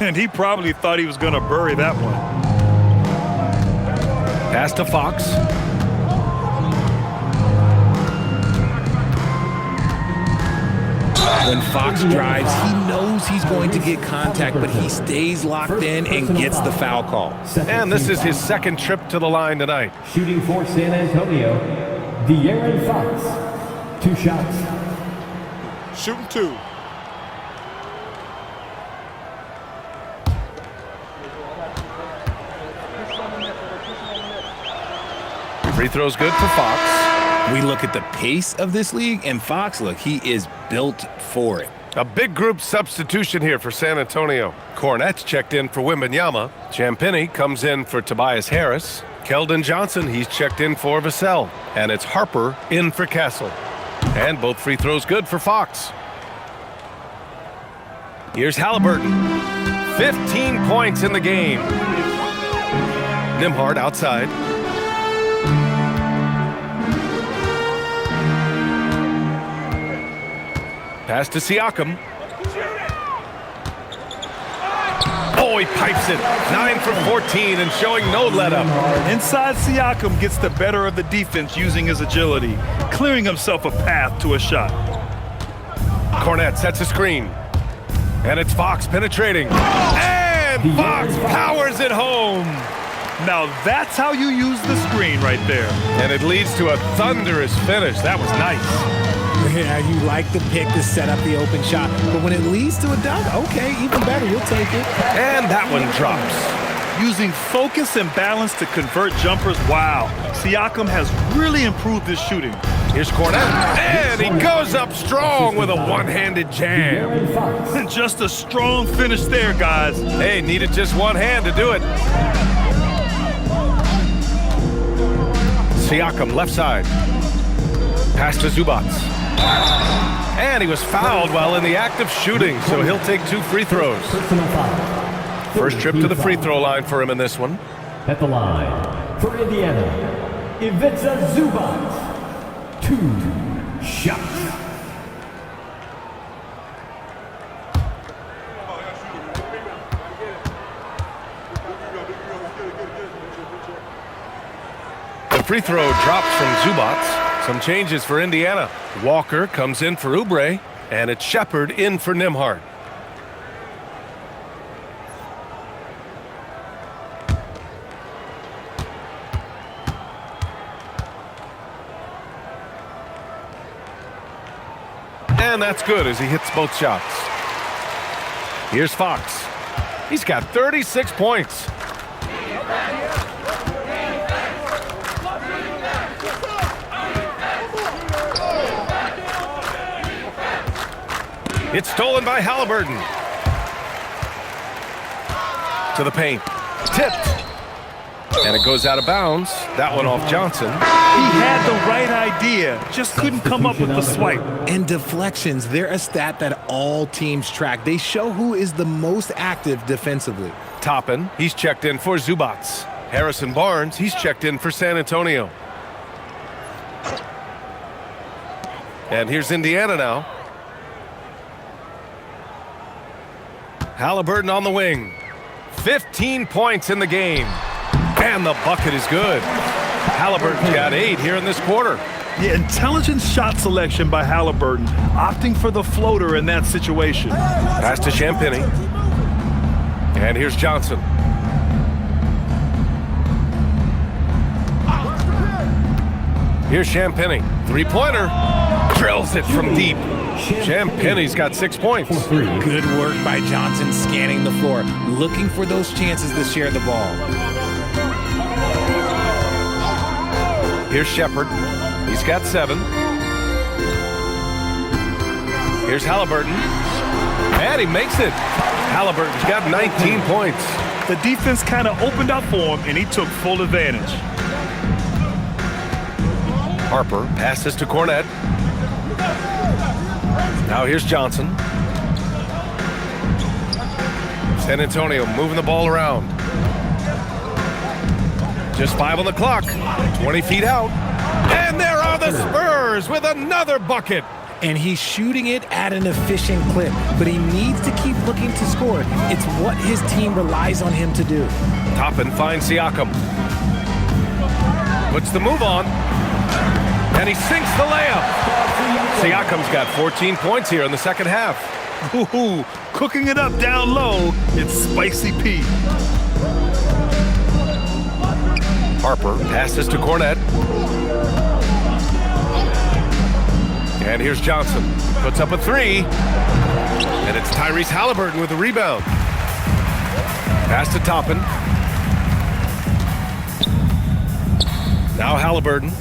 And he probably thought he was going to bury that one. Pass to Fox. When Fox drives, he knows he's going to get contact, but he stays locked in and gets the foul call. And this is his second trip to the line tonight. Shooting for San Antonio, De'Aaron Fox. 2 shots. Shooting 2. Free throw's good for Fox. We look at the pace of this league, and Fox, look, he is built for it. A big group substitution here for San Antonio. Cornette's checked in for Wembanyama. Champagnie comes in for Tobias Harris. Keldon Johnson, he's checked in for Vassell. And it's Harper in for Castle. And both free throws good for Fox. Here's Halliburton. 15 points in the game. Nembhard outside. Pass to Siakam. Oh, he pipes it. 9 for 14 and showing no let-up. Inside, Siakam gets the better of the defense using his agility, clearing himself a path to a shot. Cornette sets a screen. And it's Fox penetrating. And Fox powers it home. Now that's how you use the screen right there. And it leads to a thunderous finish. That was nice. Yeah, you like the pick to set up the open shot, but when it leads to a dunk, okay, even better, you'll take it. And that one drops. Using focus and balance to convert jumpers, wow. Siakam has really improved his shooting. Here's Cornette, and he goes up strong with a one-handed jam. Just a strong finish there, guys. Hey, needed just one hand to do it. Siakam, left side. Pass to Zubac. And he was fouled while in the act of shooting, so he'll take 2 free throws. First trip to the free throw line for him in this one. At the line, for Indiana, Ivica Zubac. 2 shots. The free throw drops from Zubac. Some changes for Indiana. Walker comes in for Oubre, and it's Shepard in for Nembhard. And that's good as he hits both shots. Here's Fox. He's got 36 points. It's stolen by Halliburton. To the paint. Tipped. And it goes out of bounds. That one off Johnson. He had the right idea, just couldn't come up with the swipe. And deflections, they're a stat that all teams track. They show who is the most active defensively. Toppin, he's checked in for Zubac. Harrison Barnes, he's checked in for San Antonio. And here's Indiana now. Halliburton on the wing. 15 points in the game. And the bucket is good. Halliburton's got 8 here in this quarter. Yeah, intelligent shot selection by Halliburton, opting for the floater in that situation. Pass to Champagnie. And here's Johnson. Here's Champagnie. Three-pointer. Drills it from deep. Champagnie's got 6 points. Good work by Johnson scanning the floor, looking for those chances to share the ball. Here's Shepard. He's got 7. Here's Halliburton. And he makes it. Halliburton's got 19 points. The defense kind of opened up for him, and he took full advantage. Harper passes to Cornette. Now here's Johnson. San Antonio moving the ball around. Just 5 on the clock. 20 feet out. And there are the Spurs with another bucket. And he's shooting it at an efficient clip, but he needs to keep looking to score. It's what his team relies on him to do. Toppin finds Siakam. Puts the move on. And he sinks the layup. Siakam's got 14 points here in the second half. Ooh, cooking it up down low, it's Spicy Pete. Harper passes to Cornette. And here's Johnson. Puts up a 3. And it's Tyrese Halliburton with the rebound. Pass to Toppin. Now Halliburton.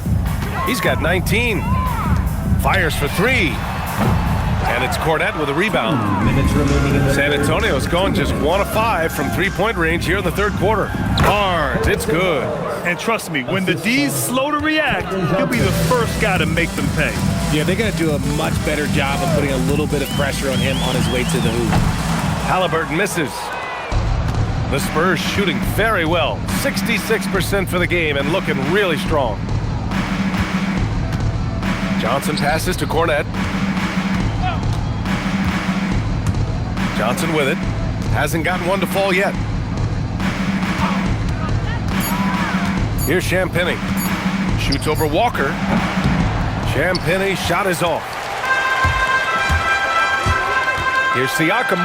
He's got 19. Fires for 3. And it's Cornette with a rebound. San Antonio's going just 1 of 5 from three-point range here in the third quarter. Barnes, it's good. And trust me, when the D's slow to react, he'll be the first guy to make them pay. Yeah, they're going to do a much better job of putting a little bit of pressure on him on his way to the hoop. Halliburton misses. The Spurs shooting very well. 66% for the game and looking really strong. Johnson passes to Cornette. Johnson with it. Hasn't gotten one to fall yet. Here's Champagnie. Shoots over Walker. Champagnie shot is off. Here's Siakam.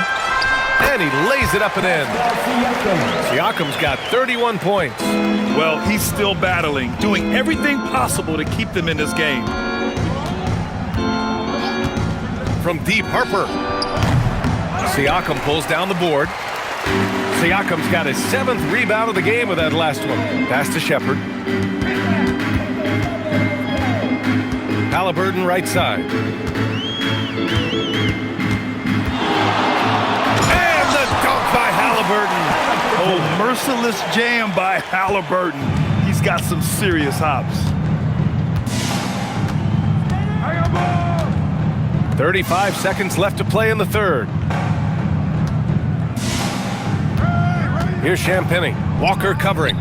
And he lays it up and in. Siakam's got 31 points. Well, he's still battling, doing everything possible to keep them in this game. From deep, Harper. Siakam pulls down the board. Siakam's got his 7th rebound of the game with that last one. Pass to Shepard. Halliburton right side. And the dunk by Halliburton. Oh, merciless jam by Halliburton. He's got some serious hops. 35 seconds left to play in the third. Here's Champagny. Walker covering.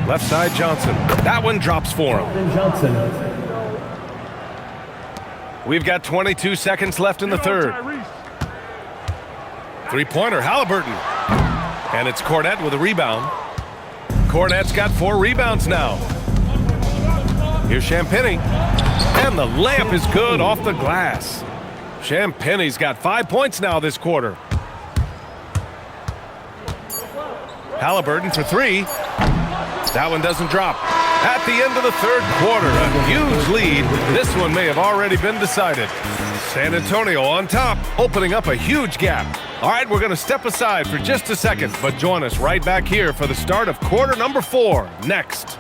Left side Johnson. That one drops for him. Johnson. We've got 22 seconds left in the third. Three-pointer, Halliburton. And it's Cornette with a rebound. Cornette's got 4 rebounds now. Here's Champagny. And the layup is good off the glass. Champagny's got 5 points now this quarter. Halliburton for 3. That one doesn't drop. At the end of the third quarter, a huge lead. This one may have already been decided. San Antonio on top, opening up a huge gap. All right, we're going to step aside for just a second, but join us right back here for the start of quarter number 4 next.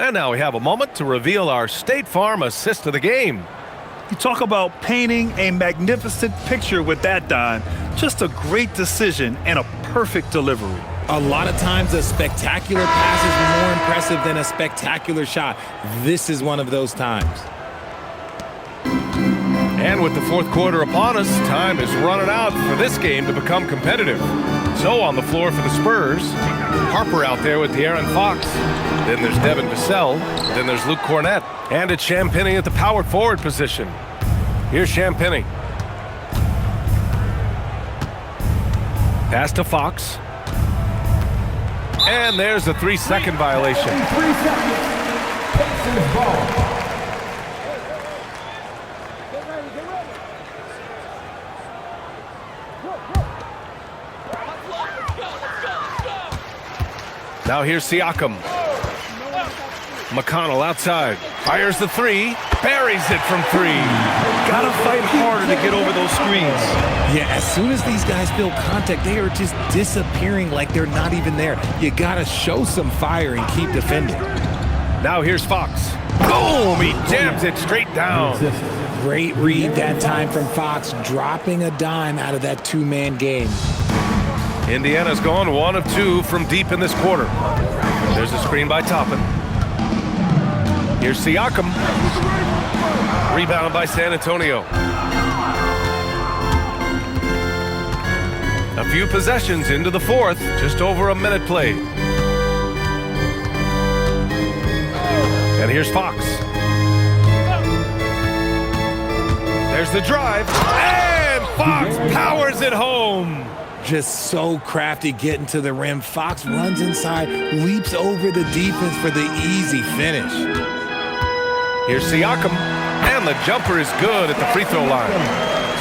And now we have a moment to reveal our State Farm assist of the game. You talk about painting a magnificent picture with that, Don. Just a great decision and a perfect delivery. A lot of times a spectacular pass is more impressive than a spectacular shot. This is one of those times. And with the fourth quarter upon us, time is running out for this game to become competitive. So on the floor for the Spurs, Harper out there with De'Aaron Fox. Then there's Devin Vassell. Then there's Luke Cornette. And it's Champagny at the power forward position. Here's Champagny. Pass to Fox. And there's a 3-second violation. 3 seconds. Pacers ball. Now here's Siakam. McConnell outside. Fires the 3. Buries it from 3. Gotta fight harder to get over those screens. Yeah, as soon as these guys feel contact, they are just disappearing like they're not even there. You gotta show some fire and keep defending. Now here's Fox. Boom! He jams it straight down. Great read that time from Fox, dropping a dime out of that 2-man game. Indiana's gone 1 of 2 from deep in this quarter. There's a screen by Toppin. Here's Siakam. Rebound by San Antonio. A few possessions into the fourth, just over a minute played. And here's Fox. There's the drive, and Fox powers it home. Just so crafty getting to the rim. Fox runs inside, leaps over the defense for the easy finish. Here's Siakam, and the jumper is good at the free throw line.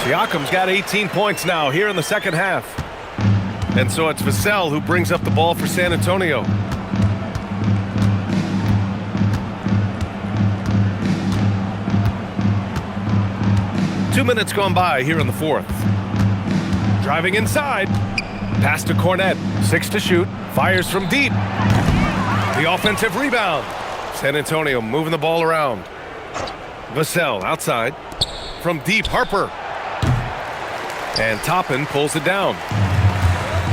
Siakam's got 18 points now here in the second half. And so it's Vassell who brings up the ball for San Antonio. Two minutes gone by here in the fourth. Driving inside. Pass to Cornette. 6 to shoot. Fires from deep. The offensive rebound. San Antonio moving the ball around. Vassell outside. From deep, Harper. And Toppin pulls it down.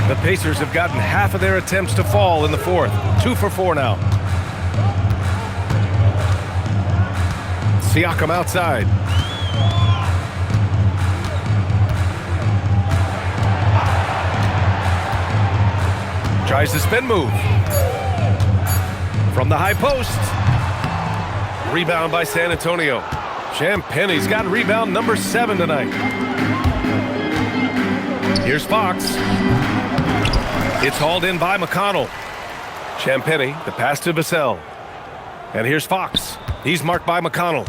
The Pacers have gotten half of their attempts to fall in the fourth. 2 for 4 now. Siakam outside. Tries the spin move. From the high post. Rebound by San Antonio. Champagny's got rebound number 7 tonight. Here's Fox. It's hauled in by McConnell. Champagny, the pass to Vassell. And here's Fox. He's marked by McConnell.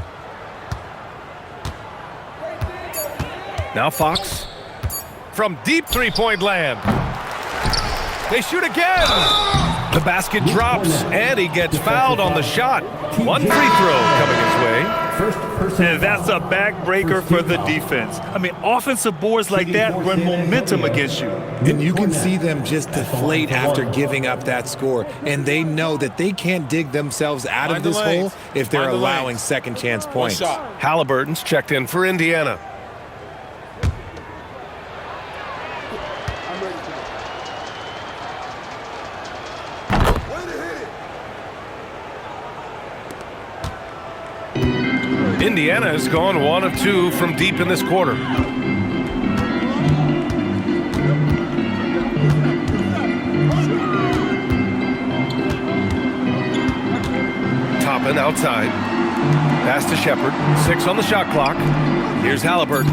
Now Fox. From deep three-point land. They shoot again. The basket drops, and he gets fouled on the shot. One free throw coming his way First person. And that's a backbreaker for the defense. I mean, offensive boards like that run momentum against you. And you can see them just deflate after giving up that score. And they know that they can't dig themselves out of this hole if they're allowing second chance points. Halliburton's checked in for Indiana. Indiana has gone 1 of 2 from deep in this quarter. Toppin outside. Pass to Shepard. 6 on the shot clock. Here's Halliburton.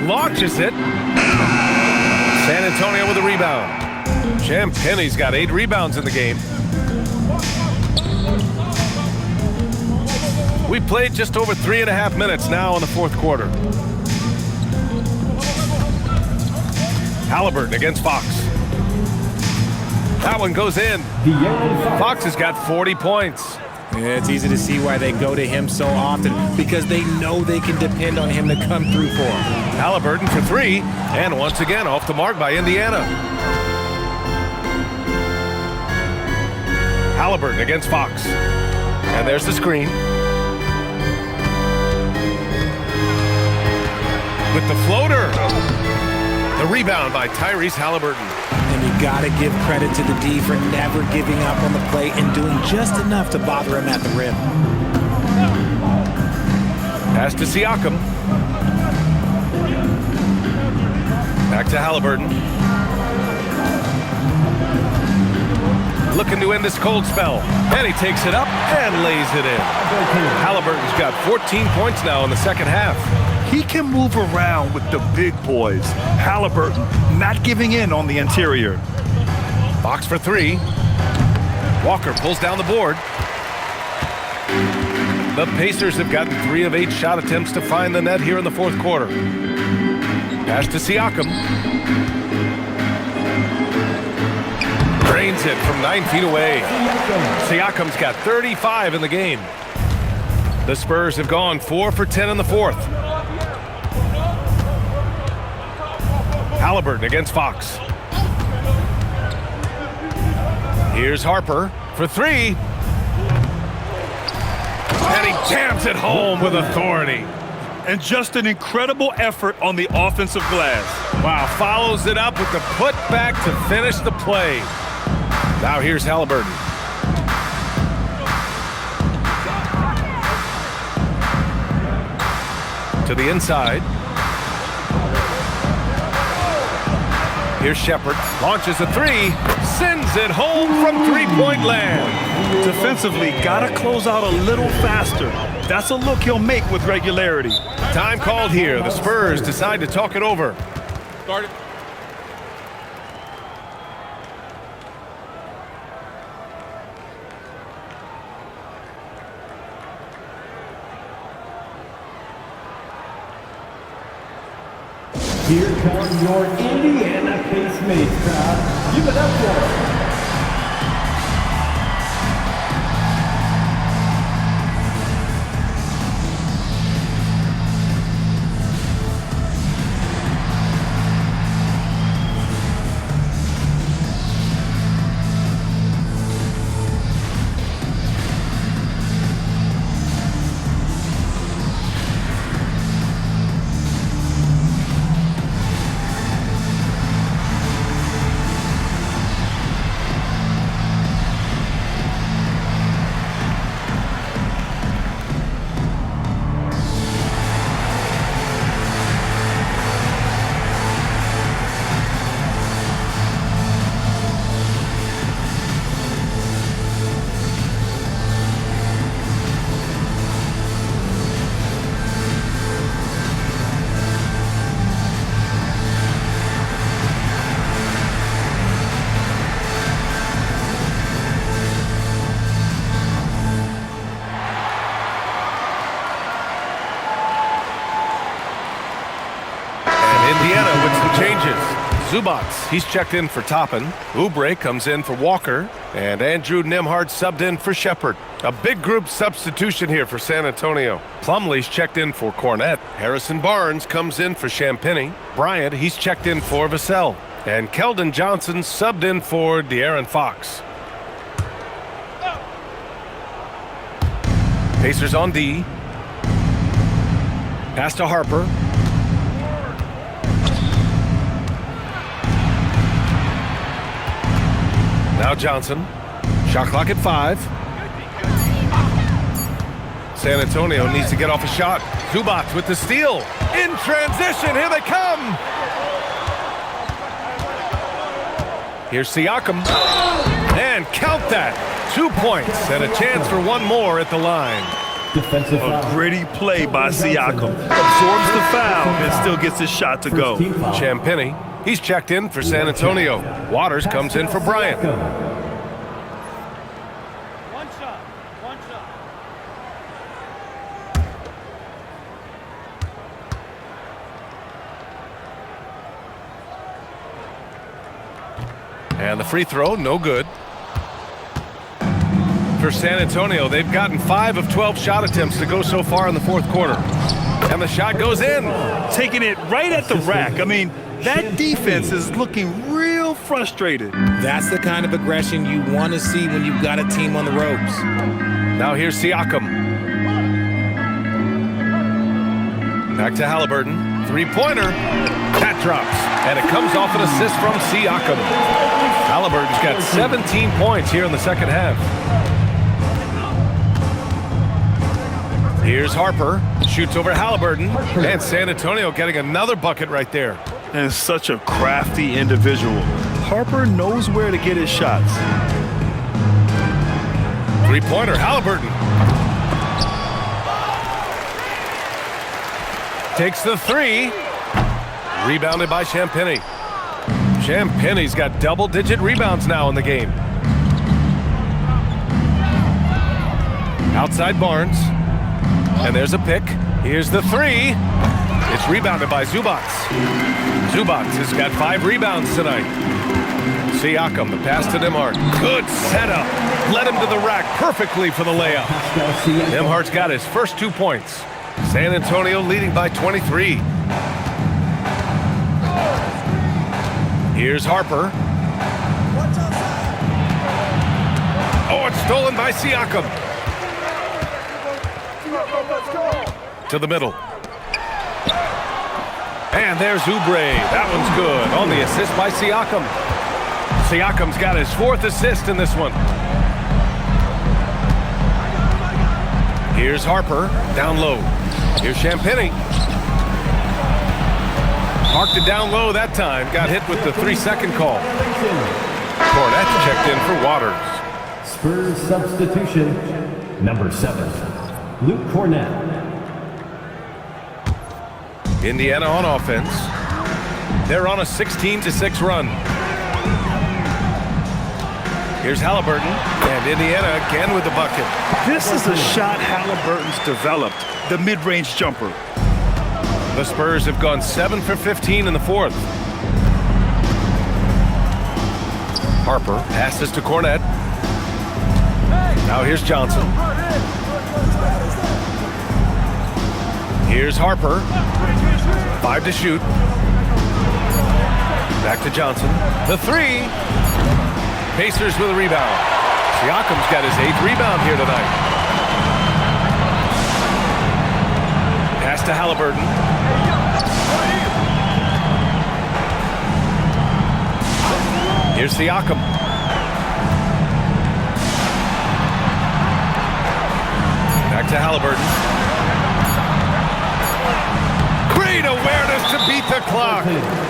Launches it. San Antonio with a rebound. Champagne's got 8 rebounds in the game. We played just over 3.5 minutes now in the fourth quarter. Halliburton against Fox. That one goes in. Fox has got 40 points. Yeah, it's easy to see why they go to him so often, because they know they can depend on him to come through for them. Halliburton for 3, and once again off the mark by Indiana. Halliburton against Fox. And there's the screen. With the floater. The rebound by Tyrese Halliburton. And you got to give credit to the D for never giving up on the play and doing just enough to bother him at the rim. Pass to Siakam. Back to Halliburton. Looking to end this cold spell. And he takes it up and lays it in. Halliburton's got 14 points now in the second half. He can move around with the big boys. Halliburton not giving in on the interior. Fox for 3. Walker pulls down the board. The Pacers have gotten 3 of 8 shot attempts to find the net here in the fourth quarter. Pass to Siakam. Drains it from 9 feet away. Siakam's got 35 in the game. The Spurs have gone 4 for 10 in the fourth. Halliburton against Fox. Here's Harper for 3. And he jams it home with authority. And just an incredible effort on the offensive glass. Wow, follows it up with the putback to finish the play. Now here's Halliburton. To the inside. Here's Shepard, launches a 3, sends it home from three-point land. Defensively, gotta close out a little faster. That's a look he'll make with regularity. Time called here. The Spurs decide to talk it over. Start it. Here come your Indiana Pacemates crowd. Give it up for them. Zubats, he's checked in for Toppin. Oubre comes in for Walker. And Andrew Nembhard subbed in for Shepard. A big group substitution here for San Antonio. Plumlee's checked in for Cornette. Harrison Barnes comes in for Champagny. Bryant, he's checked in for Vassell. And Keldon Johnson subbed in for De'Aaron Fox. Pacers on D. Pass to Harper. Now Johnson. Shot clock at 5. San Antonio needs to get off a shot. Zubats with the steal. In transition, here they come. Here's Siakam. And count that. 2 points and a chance for one more at the line. Defensive A foul. gritty play by Siakam. Absorbs the foul and still gets his shot to go. Team foul. Champagny, he's checked in for San Antonio. Waters comes in for Bryant. One shot. And the free throw, no good. For San Antonio, they've gotten 5 of 12 shot attempts to go so far in the fourth quarter. And the shot goes in. Taking it right at the rack. I mean, that defense is looking real frustrated. That's the kind of aggression you want to see when you've got a team on the ropes. Now here's Siakam. Back to Halliburton. Three-pointer. That drops. And it comes off an assist from Siakam. Halliburton's got 17 points here in the second half. Here's Harper. Shoots over Halliburton. And San Antonio getting another bucket right there. And such a crafty individual. Harper knows where to get his shots. Three-pointer, Halliburton. Takes the three. Rebounded by Champagny. Champagny's got double-digit rebounds now in the game. Outside Barnes. And there's a pick. Here's the three. It's rebounded by Zubats. Zubats has got 5 rebounds tonight. Siakam, the pass to Nembhard. Good setup. Led him to the rack perfectly for the layup. Nembhard's got his first 2 points. San Antonio leading by 23. Here's Harper. Oh, it's stolen by Siakam. To the middle. And there's Oubre. That one's good. On the assist by Siakam. Siakam's got his 4th assist in this one. Here's Harper. Down low. Here's Champagny. Marked it down low that time. Got hit with the 3-second call. Cornette's checked in for Waters. Spurs substitution. Number 7, Luke Cornette. Indiana on offense. They're on a 16-6 run. Here's Halliburton. And Indiana again with the bucket. This is a shot Halliburton's developed. The mid-range jumper. The Spurs have gone 7 for 15 in the fourth. Harper passes to Cornette. Now here's Johnson. Here's Harper. 5 to shoot. Back to Johnson. The three. Pacers with a rebound. Siakam's got his 8th rebound here tonight. Pass to Halliburton. Here's Siakam. Back to Halliburton. Great awareness to beat the clock.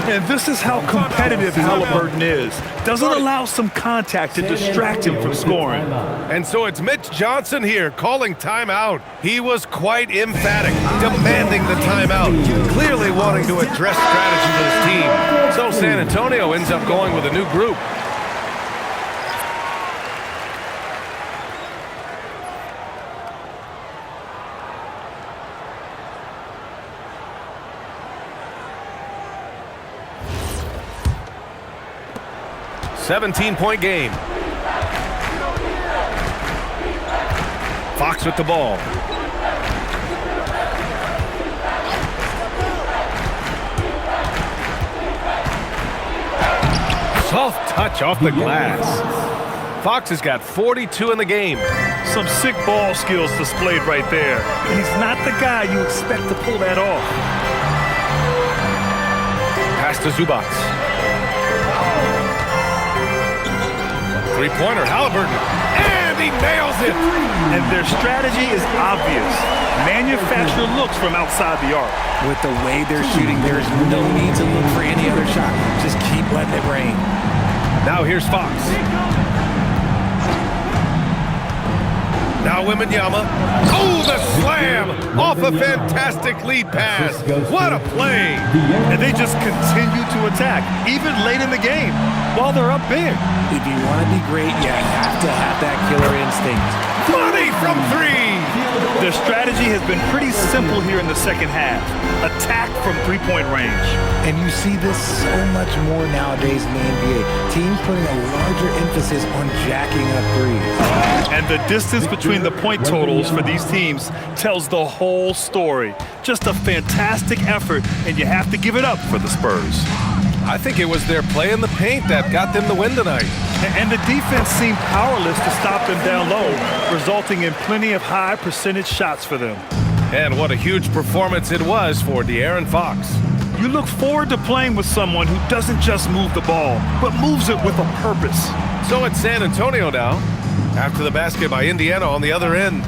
And this is how competitive Halliburton is. Doesn't allow some contact to distract him from scoring. And so it's Mitch Johnson here calling timeout. He was quite emphatic, demanding the timeout, clearly wanting to address strategy with his team. So San Antonio ends up going with a new group. 17-point game. Fox with the ball. Soft touch off the glass. Fox has got 42 in the game. Some sick ball skills displayed right there. He's not the guy you expect to pull that off. Pass to Zubats. Three-pointer, Halliburton. And he nails it. And their strategy is obvious. Manufacture looks from outside the arc. With the way they're shooting, there's no need to look for any other shot. Just keep letting it rain. Now here's Fox. Now Wembanyama. Oh, the slam off a fantastic lead pass. What a play. And they just continue to attack, even late in the game, while they're up big. If you want to be great, you have to have that killer instinct. Money from three. Their strategy has been pretty simple here in the second half. Attack from three-point range. And you see this so much more nowadays in the NBA. Teams putting a larger emphasis on jacking up threes. And the distance between the point totals for these teams tells the whole story. Just a fantastic effort, and you have to give it up for the Spurs. I think it was their play in the paint that got them the win tonight. And the defense seemed powerless to stop them down low, resulting in plenty of high percentage shots for them. And what a huge performance it was for De'Aaron Fox. You look forward to playing with someone who doesn't just move the ball, but moves it with a purpose. So it's San Antonio now. After the basket by Indiana on the other end.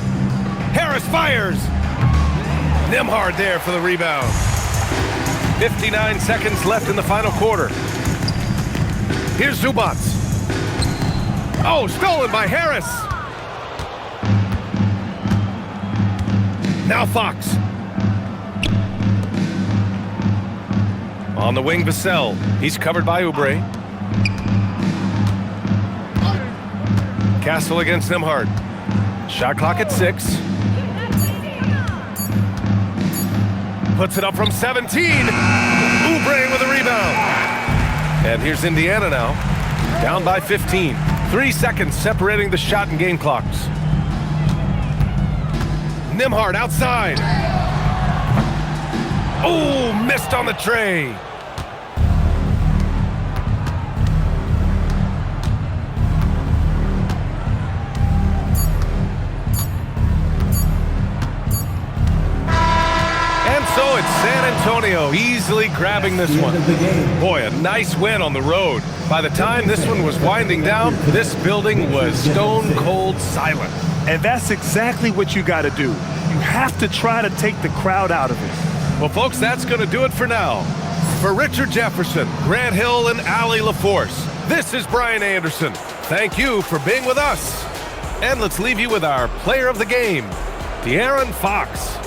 Harris fires. Nembhard there for the rebound. 59 seconds left in the final quarter. Here's Zubats. Oh, stolen by Harris. Now Fox. On the wing, Vassell. He's covered by Oubre. Castle against Nembhard. Shot clock at 6. Puts it up from 17. Oubre with a rebound. And here's Indiana now. Down by 15. 3 seconds separating the shot and game clocks. Nembhard outside. Oh, missed on the tray. So it's San Antonio easily grabbing this one. Boy, a nice win on the road. By the time this one was winding down, this building was stone cold silent. And that's exactly what you got to do. You have to try to take the crowd out of it. Well, folks, that's going to do it for now. For Richard Jefferson, Grant Hill, and Allie LaForce, this is Brian Anderson. Thank you for being with us. And let's leave you with our player of the game, De'Aaron Fox.